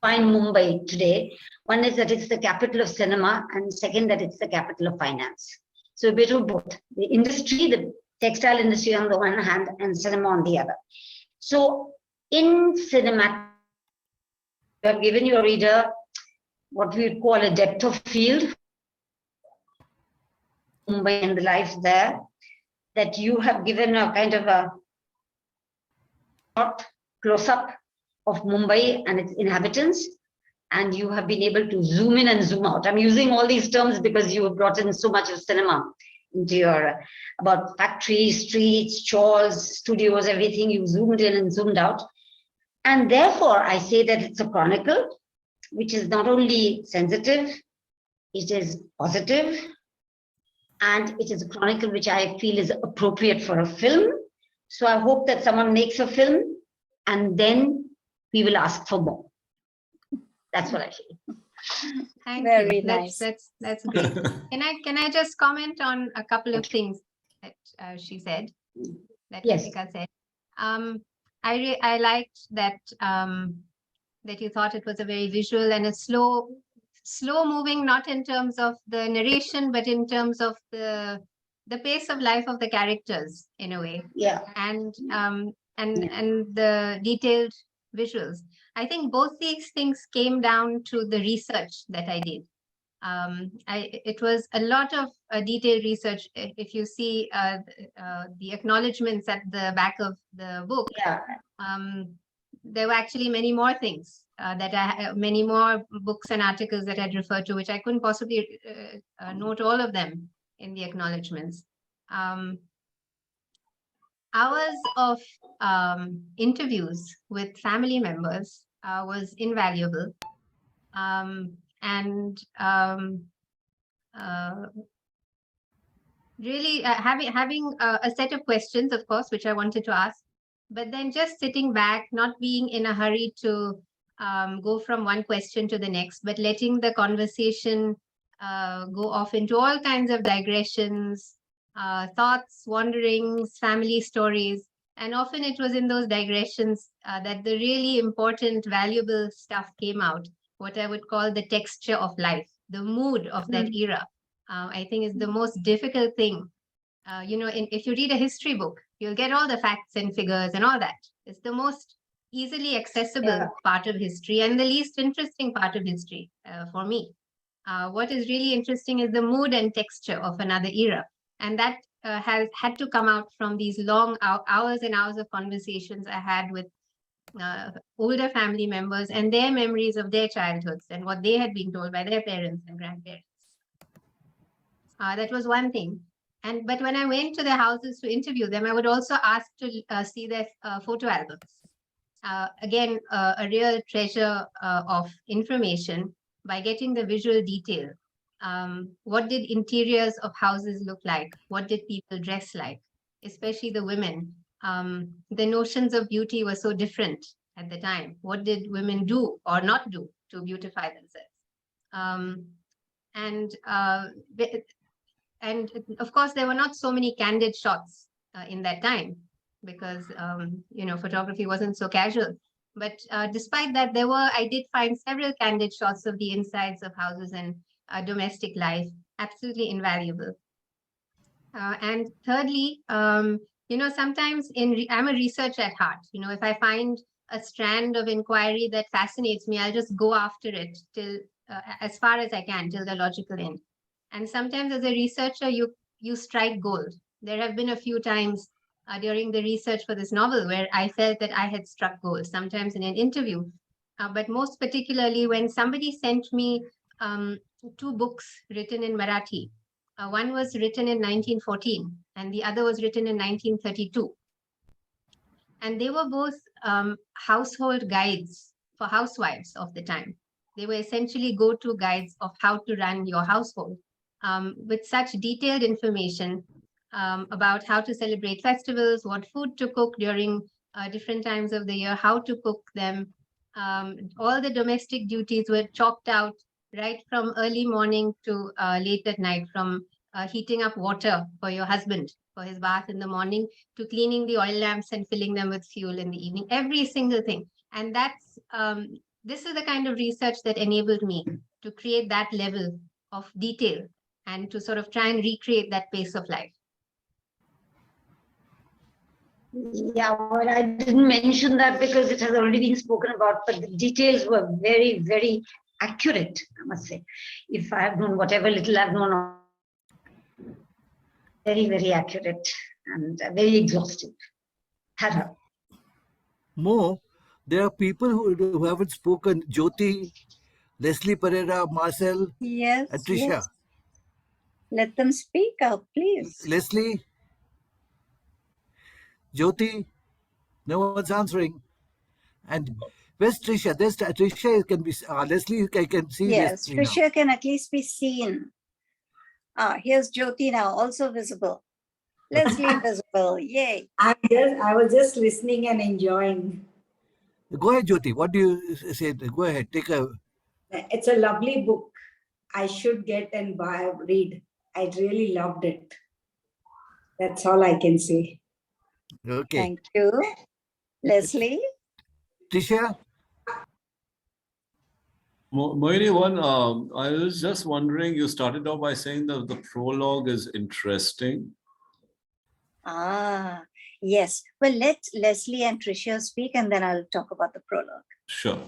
Mumbai today. One is that it's the capital of cinema, and second, that it's the capital of finance. So a bit of both. The industry, the textile industry on the one hand, and cinema on the other. So in cinema, you have given your reader what we would call a depth of field, Mumbai and the life there, that you have given a kind of a short close-up of Mumbai and its inhabitants, and you have been able to zoom in and zoom out. I'm using all these terms because you have brought in so much of cinema into your, about factories, streets, chawls, studios, everything. You zoomed in and zoomed out. And therefore, I say that it's a chronicle, which is not only sensitive, it is positive, and it is a chronicle which I feel is appropriate for a film. So I hope that someone makes a film, and then we will ask for more. That's what I feel. Thank Very you. nice. That's great. Can I just comment on a couple of things that she said, that Yes. Jessica said? I liked that that you thought it was a very visual and a slow moving, not in terms of the narration, but in terms of the pace of life of the characters, in a way. Yeah. And the detailed visuals. I think both these things came down to the research that I did. It was a lot of detailed research. If you see the acknowledgements at the back of the book, Yeah. there were actually many more things many more books and articles that I'd referred to, which I couldn't possibly note all of them in the acknowledgements. Hours of interviews with family members was invaluable. Really having a set of questions, of course, which I wanted to ask, but then just sitting back, not being in a hurry to go from one question to the next, but letting the conversation go off into all kinds of digressions, thoughts, wanderings, family stories. And often it was in those digressions that the really important, valuable stuff came out, what I would call the texture of life, the mood of that era. I think is the most difficult thing. If you read a history book, you'll get all the facts and figures and all that. It's the most easily accessible part of history and the least interesting part of history for me. What is really interesting is the mood and texture of another era. And that has had to come out from these long hours and hours of conversations I had with older family members and their memories of their childhoods and what they had been told by their parents and grandparents. That was one thing. But when I went to their houses to interview them, I would also ask to see their photo albums. Again, a real treasure of information by getting the visual detail. What did interiors of houses look like? What did people dress like? Especially the women. The notions of beauty were so different at the time. What did women do or not do to beautify themselves? And of course, there were not so many candid shots in that time because, photography wasn't so casual. But despite that, I did find several candid shots of the insides of houses and domestic life, absolutely invaluable. And thirdly, sometimes I'm a researcher at heart. If I find a strand of inquiry that fascinates me, I'll just go after it till as far as I can, till the logical end. And sometimes as a researcher, you strike gold. There have been a few times during the research for this novel where I felt that I had struck gold, sometimes in an interview, but most particularly when somebody sent me 2 books written in Marathi. One was written in 1914 and the other was written in 1932. And they were both household guides for housewives of the time. They were essentially go-to guides of how to run your household. With such detailed information about how to celebrate festivals, what food to cook during different times of the year, how to cook them. All the domestic duties were chalked out right from early morning to late at night, from heating up water for your husband for his bath in the morning to cleaning the oil lamps and filling them with fuel in the evening, every single thing. And this is the kind of research that enabled me to create that level of detail and to sort of try and recreate that pace of life. Yeah, well, I didn't mention that because it has already been spoken about, but the details were very, very accurate, I must say. If I have known whatever little I've known, very, very accurate and very exhaustive. Mo, there are people who haven't spoken. Jyoti, Leslie Pereira, Marcel, Yes, and Trisha. yes. Let them speak up, please. Leslie, Jyoti, no one's answering. And where's Trisha? There's Trisha. Can be Leslie. I can see. Yes, Leslie Trisha can at least be seen. Here's Jyoti now, also visible. Leslie visible. Yay. I was just listening and enjoying. Go ahead, Jyoti. What do you say? Go ahead. Take a. It's a lovely book. I should get and read. I really loved it. That's all I can say. Okay. Thank you. Leslie? Trisha? Moini, I was just wondering, you started off by saying that the prologue is interesting. Yes. Well, let Leslie and Trisha speak and then I'll talk about the prologue. Sure.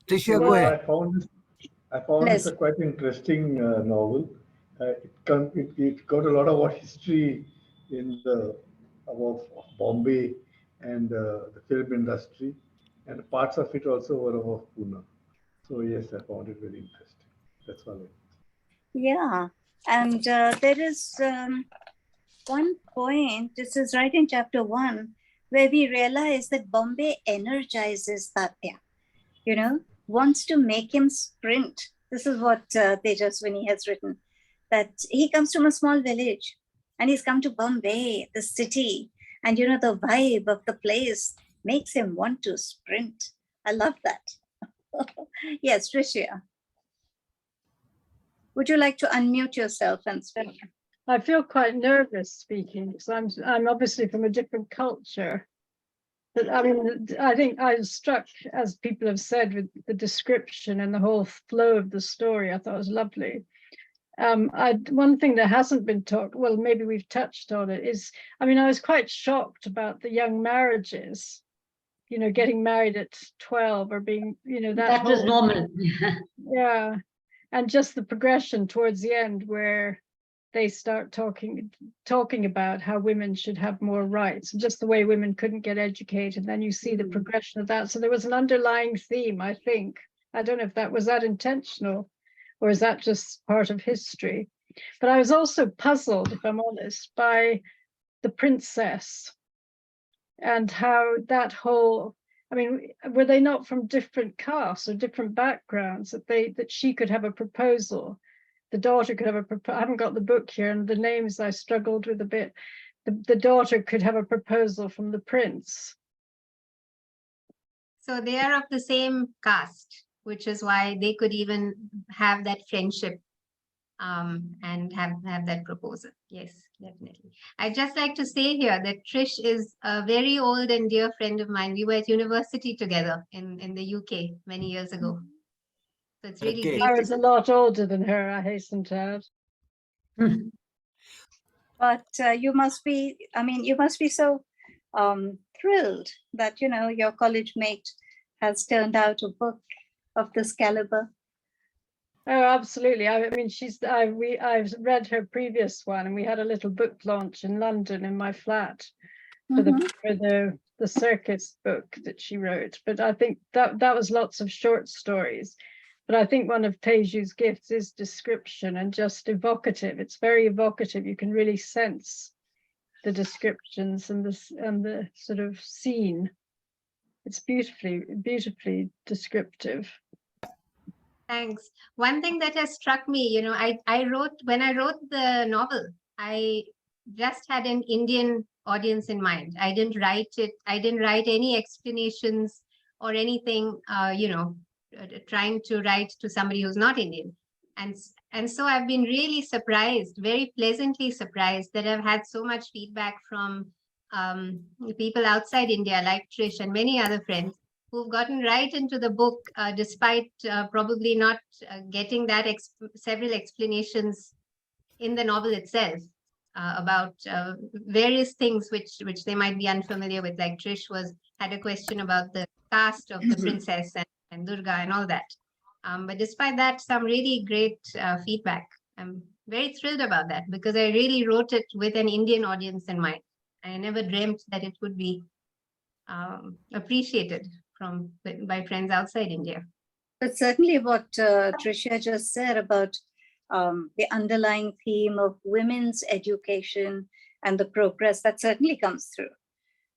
Trisha, go ahead. I found this a quite interesting novel. It got a lot of history in of Bombay and the film industry, and parts of it also were of Pune. So yes, I found it very interesting. That's all. Yeah, and there is one point, this is right in chapter 1, where we realize that Bombay energizes Tatya, wants to make him sprint. This is what Tejaswini has written, that he comes from a small village and he's come to Bombay, the city, and the vibe of the place makes him want to sprint. I love that. Yes, Tricia. Would you like to unmute yourself and speak? I feel quite nervous speaking because I'm obviously from a different culture. But I mean, I think I was struck, as people have said, with the description and the whole flow of the story. I thought it was lovely. One thing that hasn't been talked, well, maybe we've touched on it, is, I mean, I was quite shocked about the young marriages, you know, getting married at 12 or being, you know, that was normal. Yeah. And just the progression towards the end where they start talking about how women should have more rights, and just the way women couldn't get educated. And then you see the progression of that. So there was an underlying theme, I think. I don't know if that was intentional, or is that just part of history? But I was also puzzled, if I'm honest, by the princess and how that whole, I mean, were they not from different castes or different backgrounds, that she could have a proposal, the daughter could have I haven't got the book here, and the names I struggled with a bit. The daughter could have a proposal from the prince. So they are of the same caste, which is why they could even have that friendship and have that proposal. Yes, definitely. I'd just like to say here that Trish is a very old and dear friend of mine. We were at university together in the UK many years ago. So it's really great. I was a lot older than her, I hasten to add. But you must be, I mean, you must be so thrilled that, you know, your college mate has turned out a book of this caliber. Oh, absolutely. I mean, I've read her previous one, and we had a little book launch in London in my flat for the circus book that she wrote. But I think that was lots of short stories. But I think one of Teju's gifts is description and just evocative. It's very evocative. You can really sense the descriptions and the sort of scene. It's beautifully descriptive. Thanks. One thing that has struck me, you know, when I wrote the novel, I just had an Indian audience in mind. I didn't write any explanations or anything, you know, trying to write to somebody who's not Indian. And so I've been really surprised, very pleasantly surprised, that I've had so much feedback from people outside India, like Trish and many other friends, who've gotten right into the book, despite probably not getting that several explanations in the novel itself about various things which they might be unfamiliar with. Like Trish had a question about the caste of the princess and Durga and all that. But despite that, some really great feedback. I'm very thrilled about that, because I really wrote it with an Indian audience in mind. I never dreamt that it would be appreciated by friends outside India. But certainly what Tricia just said about the underlying theme of women's education and the progress, that certainly comes through.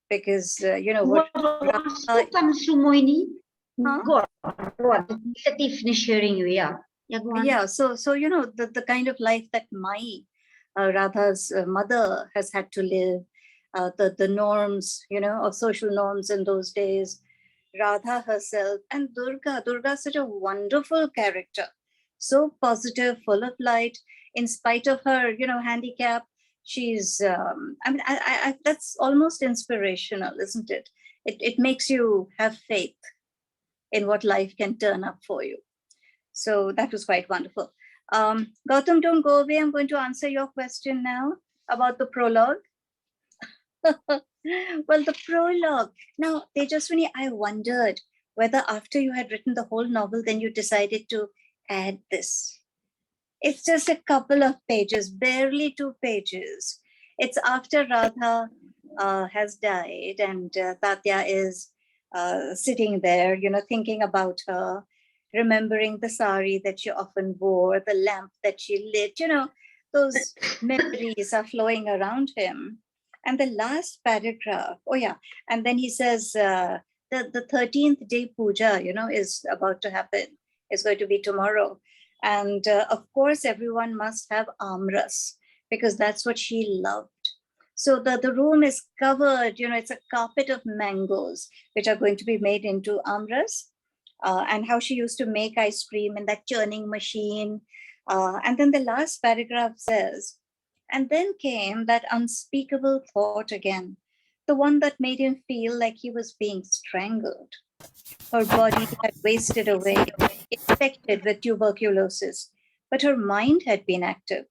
Because, you know, what comes through, Moini? Go on. Let me finish hearing you, yeah. Yeah, so you know, the kind of life that Mai, Radha's mother, has had to live, the norms, you know, of social norms in those days, Radha herself, and Durga. Durga is such a wonderful character, so positive, full of light. In spite of her, you know, handicap, she's, I mean, I that's almost inspirational, isn't it? It makes you have faith in what life can turn up for you. So that was quite wonderful. Gautam, don't go away. I'm going to answer your question now about the prologue. Well, the prologue. Now, Tejaswini, I wondered whether after you had written the whole novel, then you decided to add this. It's just a couple of pages, barely 2 pages. It's after Radha has died, and Tatya is sitting there, you know, thinking about her, remembering the sari that she often wore, the lamp that she lit, you know, those memories are flowing around him. And the last paragraph, oh yeah, and then he says, the 13th day puja, you know, is about to happen, is going to be tomorrow. And of course, everyone must have amras, because that's what she loved. So the room is covered, it's a carpet of mangoes, which are going to be made into amras. And how she used to make ice cream in that churning machine. And then the last paragraph says, and then came that unspeakable thought again, the one that made him feel like he was being strangled. Her body had wasted away, infected with tuberculosis, but her mind had been active,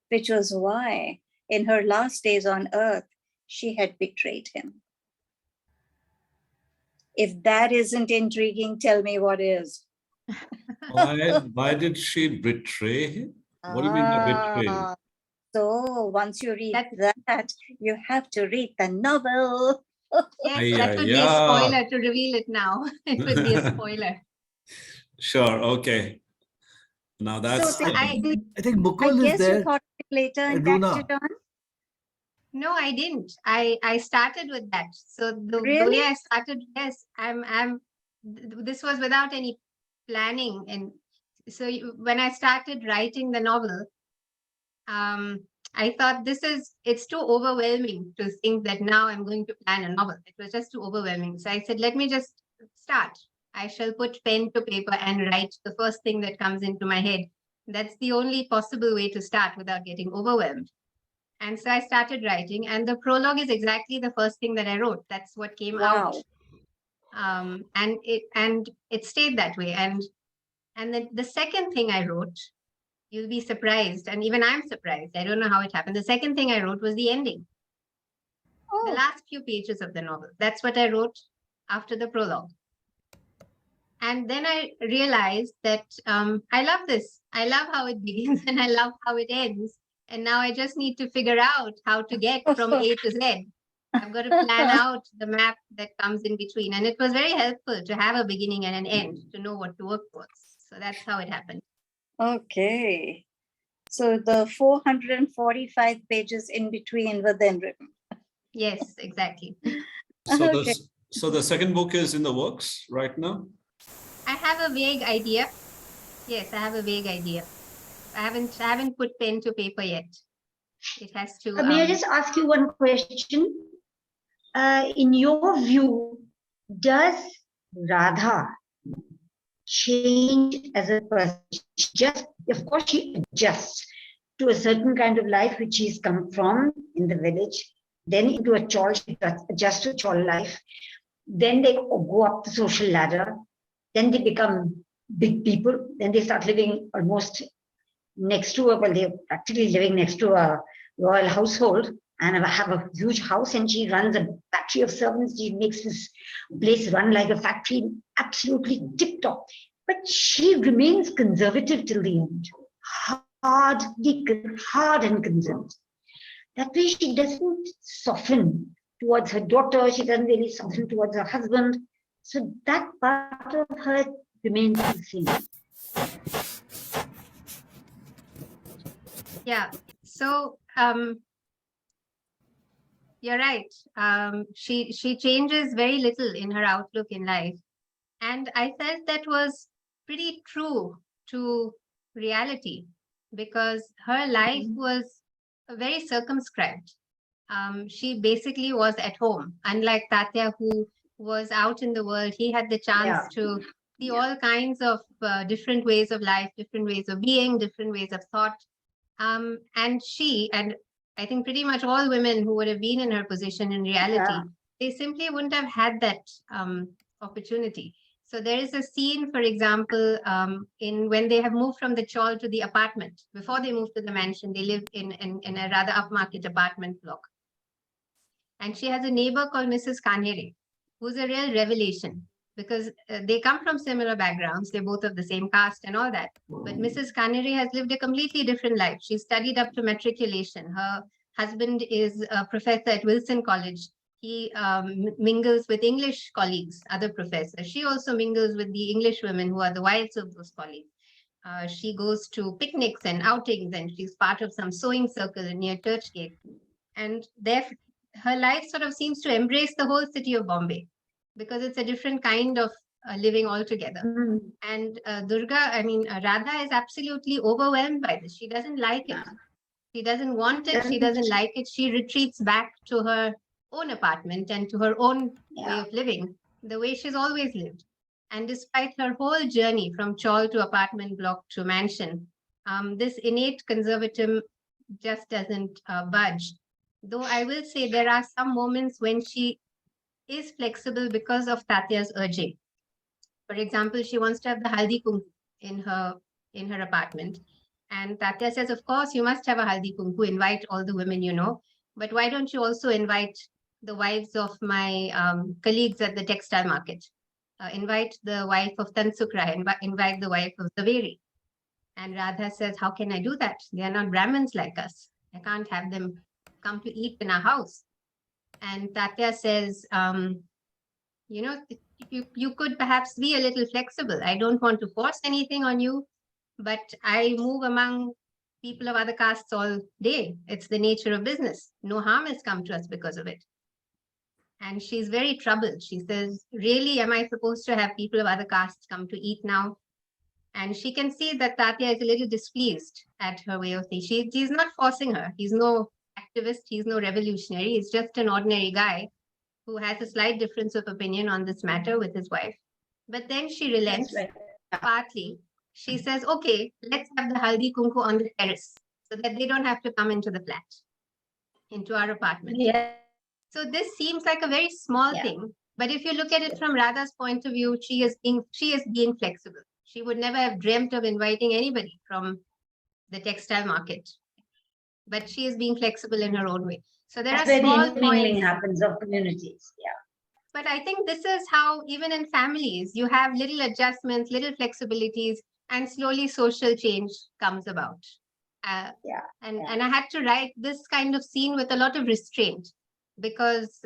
which was why, in her last days on earth, she had betrayed him. If that isn't intriguing, tell me what is. Why did she betray him? What do you mean by betray? So once you read that, you have to read the novel. Yes, that would be a spoiler to reveal it now. It would be a spoiler. Sure, okay. Now that's... So I think Mukul I is guess there. you thought of it later and tacked it on? No, I didn't. I started with that. So the Really? way I started, yes, this was without any planning. And so when I started writing the novel, I thought it's too overwhelming to think that now I'm going to plan a novel. It was just too overwhelming. So I said, let me just start. I shall put pen to paper and write the first thing that comes into my head. That's the only possible way to start without getting overwhelmed. And so I started writing, and the prologue is exactly the first thing that I wrote. That's what came out. And it stayed that way. And then the second thing I wrote, you'll be surprised, and even I'm surprised. I don't know how it happened. The second thing I wrote was the ending. The last few pages of the novel. That's what I wrote after the prologue. And then I realized that I love this. I love how it begins and I love how it ends. And now I just need to figure out how to get from A to Z. I've got to plan out the map that comes in between. And it was very helpful to have a beginning and an end, to know what to work towards. So that's how it happened. Okay. So the 445 pages in between were then written. Yes, exactly. So the second book is in the works right now? I have a vague idea. Yes, I have a vague idea. I haven't put pen to paper yet. It has to. May I just ask you one question? In your view, does Radha change as a person? Just, of course, she adjusts to a certain kind of life which she's come from in the village, then into a chol, she adjusts to chol life. Then they go up the social ladder. Then they become big people. Then they start living almost next to they're practically living next to a royal household and have a huge house, and she runs a factory of servants. She makes this place run like a factory, absolutely tip-top. But she remains conservative till the end, hard and conservative. That way she doesn't soften towards her daughter, she doesn't really soften towards her husband. So that part of her remains the same. Yeah. So you're right. She changes very little in her outlook in life. And I felt that was pretty true to reality, because her life was very circumscribed. She basically was at home, unlike Tatya, who was out in the world. He had the chance to see all kinds of different ways of life, different ways of being, different ways of thought. And I think pretty much all women who would have been in her position in reality, they simply wouldn't have had that opportunity. So there is a scene, for example, in when they have moved from the chawl to the apartment. Before they moved to the mansion, they lived in a rather upmarket apartment block. And she has a neighbor called Mrs. Kanere, who's a real revelation, because they come from similar backgrounds. They're both of the same caste and all that. But Mrs. Kanere has lived a completely different life. She studied up to matriculation. Her husband is a professor at Wilson College. He mingles with English colleagues, other professors. She also mingles with the English women who are the wives of those colleagues. She goes to picnics and outings, and she's part of some sewing circle near Churchgate. And her life sort of seems to embrace the whole city of Bombay, because it's a different kind of living altogether. And Radha is absolutely overwhelmed by this. She doesn't like it. She doesn't want it. She doesn't like it. She retreats back to her own apartment and to her own way of living, the way she's always lived. And despite her whole journey from chawl to apartment block to mansion, this innate conservatism just doesn't budge. Though I will say there are some moments when she is flexible because of Tatya's urging. For example, she wants to have the haldi kumku in her apartment. And Tatya says, of course, you must have a haldi kumku, invite all the women you know. But why don't you also invite the wives of my colleagues at the textile market? Invite the wife of Tansukra, invite the wife of Zaveri. And Radha says, how can I do that? They are not Brahmins like us. I can't have them come to eat in our house. And Tatya says, you could perhaps be a little flexible. I don't want to force anything on you, but I move among people of other castes all day. It's the nature of business. No harm has come to us because of it. And she's very troubled. She says, really, am I supposed to have people of other castes come to eat now? And she can see that Tatya is a little displeased at her way of thinking. He's not forcing her. He's no activist. He's no revolutionary. He's just an ordinary guy who has a slight difference of opinion on this matter with his wife. But then she relents partly. She says, okay, let's have the haldi kunku on the terrace so that they don't have to come into the flat, into our apartment. Yeah. So this seems like a very small thing. But if you look at it from Radha's point of view, she is being flexible. She would never have dreamt of inviting anybody from the textile market. But she is being flexible in her own way. So there are small points happens of communities. Yeah. But I think this is how, even in families, you have little adjustments, little flexibilities, and slowly social change comes about. And I had to write this kind of scene with a lot of restraint because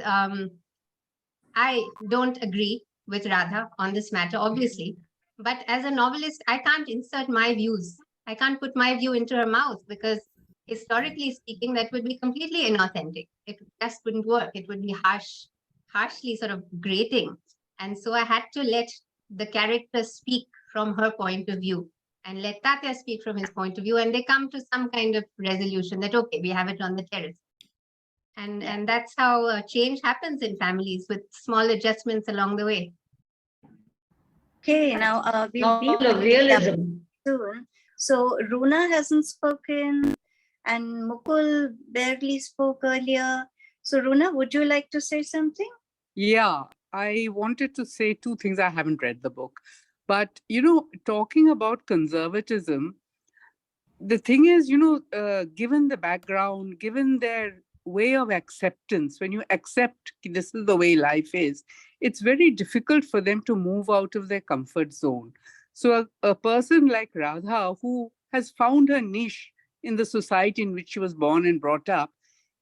I don't agree with Radha on this matter, obviously. But as a novelist, I can't insert my views. I can't put my view into her mouth because historically speaking, that would be completely inauthentic. It just wouldn't work. It would be harshly sort of grating. And so I had to let the character speak from her point of view and let Tatya speak from his point of view. And they come to some kind of resolution that, okay, we have it on the terrace. And that's how change happens in families with small adjustments along the way. Okay, now we'll be realism soon. So Runa hasn't spoken and Mukul barely spoke earlier. So Runa, would you like to say something? Yeah, I wanted to say two things. I haven't read the book. But, talking about conservatism, the thing is, given the background, given their way of acceptance, when you accept this is the way life is, it's very difficult for them to move out of their comfort zone. So a person like Radha, who has found her niche in the society in which she was born and brought up,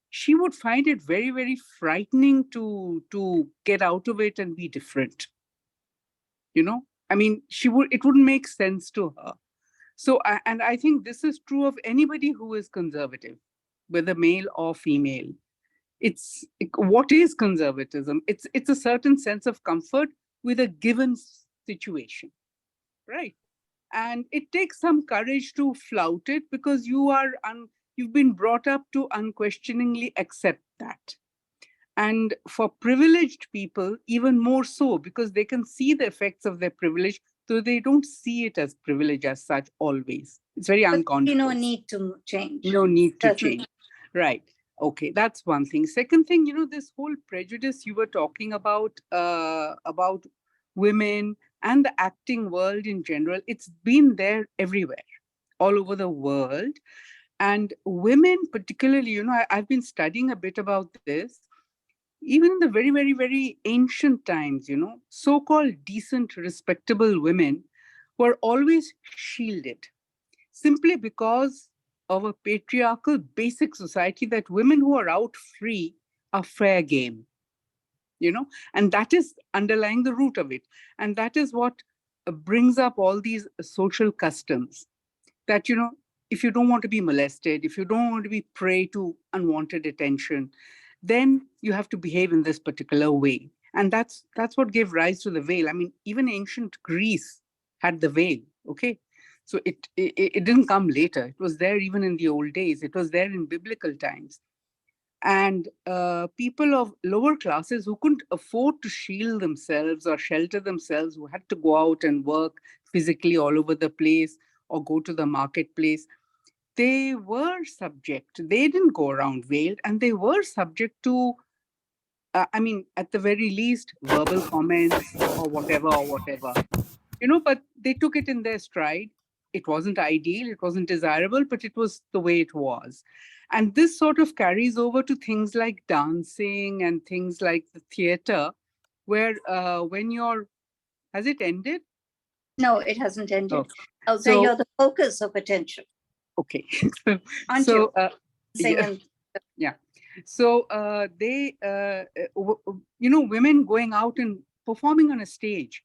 she would find it very, very frightening to get out of it and be different. I mean, it wouldn't make sense to her. So, and I think this is true of anybody who is conservative, whether male or female. What is conservatism? It's a certain sense of comfort with a given situation, right? And it takes some courage to flout it because you've been brought up to unquestioningly accept that. And for privileged people, even more so, because they can see the effects of their privilege, so they don't see it as privilege as such always. It's very unconscious. No need to change. No need to change. Right. Okay, that's one thing. Second thing, this whole prejudice you were talking about women and the acting world in general, it's been there everywhere, all over the world. And women particularly, I've been studying a bit about this. Even in the very, very, very ancient times, so-called decent, respectable women were always shielded simply because of a patriarchal basic society that women who are out free are fair game, and that is underlying the root of it. And that is what brings up all these social customs that, if you don't want to be molested, if you don't want to be prey to unwanted attention, then you have to behave in this particular way. And that's what gave rise to the veil. I mean, even ancient Greece had the veil, okay? So it didn't come later. It was there even in the old days. It was there in biblical times. And people of lower classes who couldn't afford to shield themselves or shelter themselves, who had to go out and work physically all over the place or go to the marketplace, they were subject. They didn't go around veiled, and they were subject to, I mean, at the very least, verbal comments or whatever. But they took it in their stride. It wasn't ideal, it wasn't desirable, but it was the way it was. And this sort of carries over to things like dancing and things like the theater, where when you're, has it ended? No, it hasn't ended. Oh. I'll say you're the focus of attention. Okay. Aren't so, you? Yeah. So they, women going out and performing on a stage,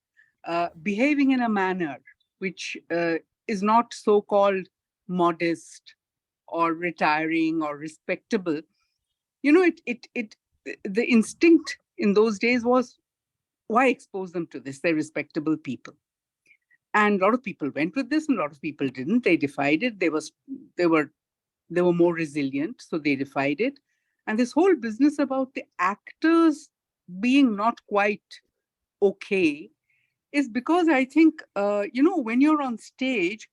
behaving in a manner which is not so-called modest or retiring or respectable. The instinct in those days was, why expose them to this? They're respectable people. And a lot of people went with this and a lot of people didn't. They defied it. They were more resilient, so they defied it. And this whole business about the actors being not quite okay is because I think, when you're on stage,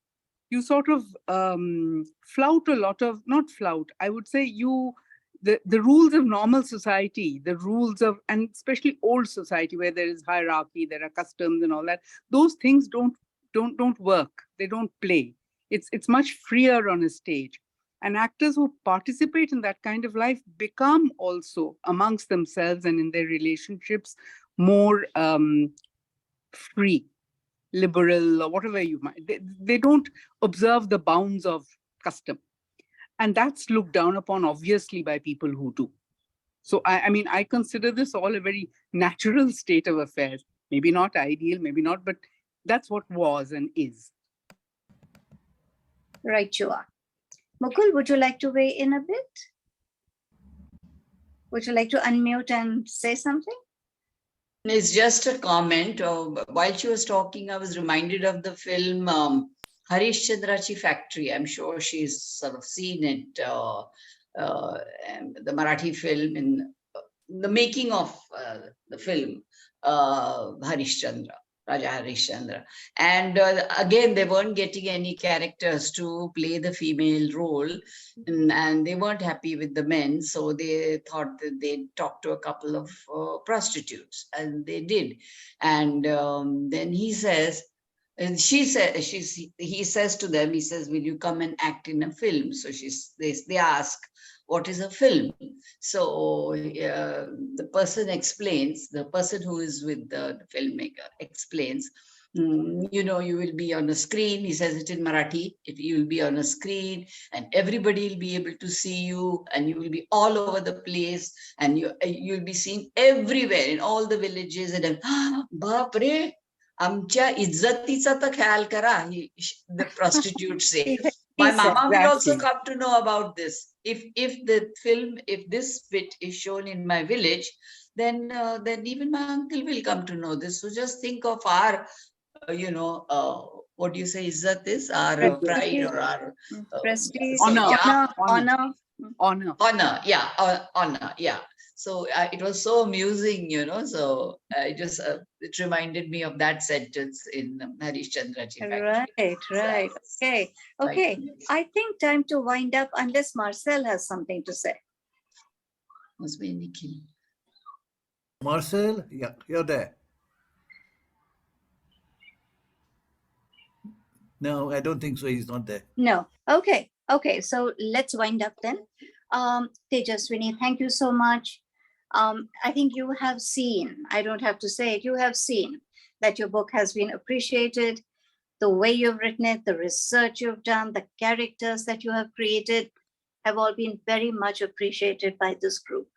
you sort of flout a lot of, not flout, I would say the rules of normal society, the rules of, and especially old society where there is hierarchy, there are customs and all that, those things don't work. They don't play. It's much freer on a stage. And actors who participate in that kind of life become also amongst themselves and in their relationships more free, liberal, or whatever you might. They don't observe the bounds of custom. And that's looked down upon, obviously, by people who do. So, I consider this all a very natural state of affairs. Maybe not ideal, maybe not, but that's what was and is. Right, you are. Mukul, would you like to weigh in a bit? Would you like to unmute and say something? It's just a comment. While she was talking, I was reminded of the film Harish Chandrachi Factory. I'm sure she's sort of seen it, the Marathi film, in the making of the film Harish Chandra. Raja Harishchandra. And again, they weren't getting any characters to play the female role, and they weren't happy with the men. So they thought that they'd talk to a couple of prostitutes, and they did. And then he says, and he says to them, he says, will you come and act in a film? So they ask, what is a film? So the person explains, the person who is with the filmmaker explains, you will be on a screen. He says it in Marathi. You will be on a screen and everybody will be able to see you, and you will be all over the place, and you'll be seen everywhere in all the villages. And Bapre, amcha izzaticha ta khayal kara, the prostitutes say. My mama will also come to know about this. If this bit is shown in my village, then even my uncle will come to know this. So just think of our, what do you say? Izzat is our pride or our prestige, honor. Honor. Yeah. So it was so amusing, So it reminded me of that sentence in Harish Chandraji Factory. Right. Okay. I think time to wind up, unless Marcel has something to say. Must be Nikhil. Marcel, yeah, you're there. No, I don't think so. He's not there. No. Okay. So let's wind up then. Tejaswini, thank you so much. I think you have seen, I don't have to say it, you have seen that your book has been appreciated. The way you've written it, the research you've done, the characters that you have created have all been very much appreciated by this group.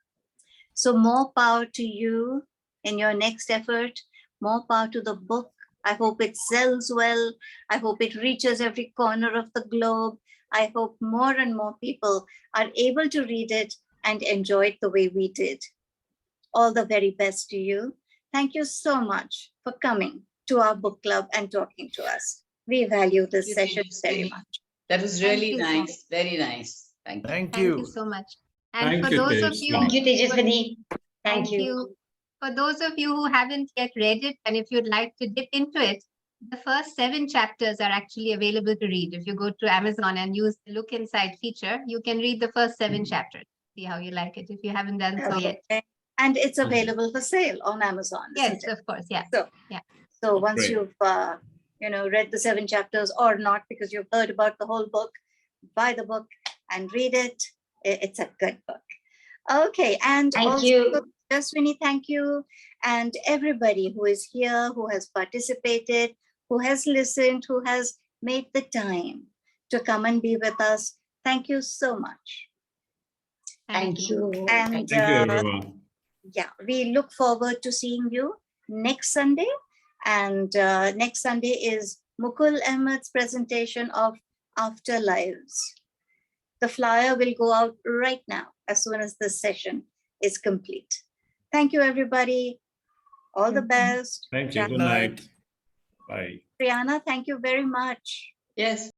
So more power to you in your next effort, more power to the book. I hope it sells well. I hope it reaches every corner of the globe. I hope more and more people are able to read it and enjoy it the way we did. All the very best to you. Thank you so much for coming to our book club and talking to us. We value this You, session very Tejaswini. much. That was Thank really you so nice. Very nice. Thank you. Thank Thank you you. so much. And Thank for you, those of Tej. you, Thank you, Tejaswini. thank Thank you. you. For those of you who haven't yet read it, and if you'd like to dip into it, the first 7 chapters are actually available to read. If you go to Amazon and use the Look Inside feature, you can read the first 7 chapters. See how you like it if you haven't done so yet. Okay. And it's available for sale on Amazon. Yes, isn't it? of course. Yeah. So, yeah. So once Great. you've read the 7 chapters or not, because you've heard about the whole book, buy the book and read it. It's a good book. Okay, and Thank also, you. Tejaswini, thank you, and everybody who is here, who has participated, who has listened, who has made the time to come and be with us. Thank you so much. Thank you. And Thank you, everyone. yeah, we look forward to seeing you next Sunday. And next Sunday is Mukul Ahmed's presentation of Afterlives. The flyer will go out right now as soon as this session is complete. Thank you, everybody. All the best. Thank you. Good Good night. night. Bye. Brianna, thank you very much. Yes.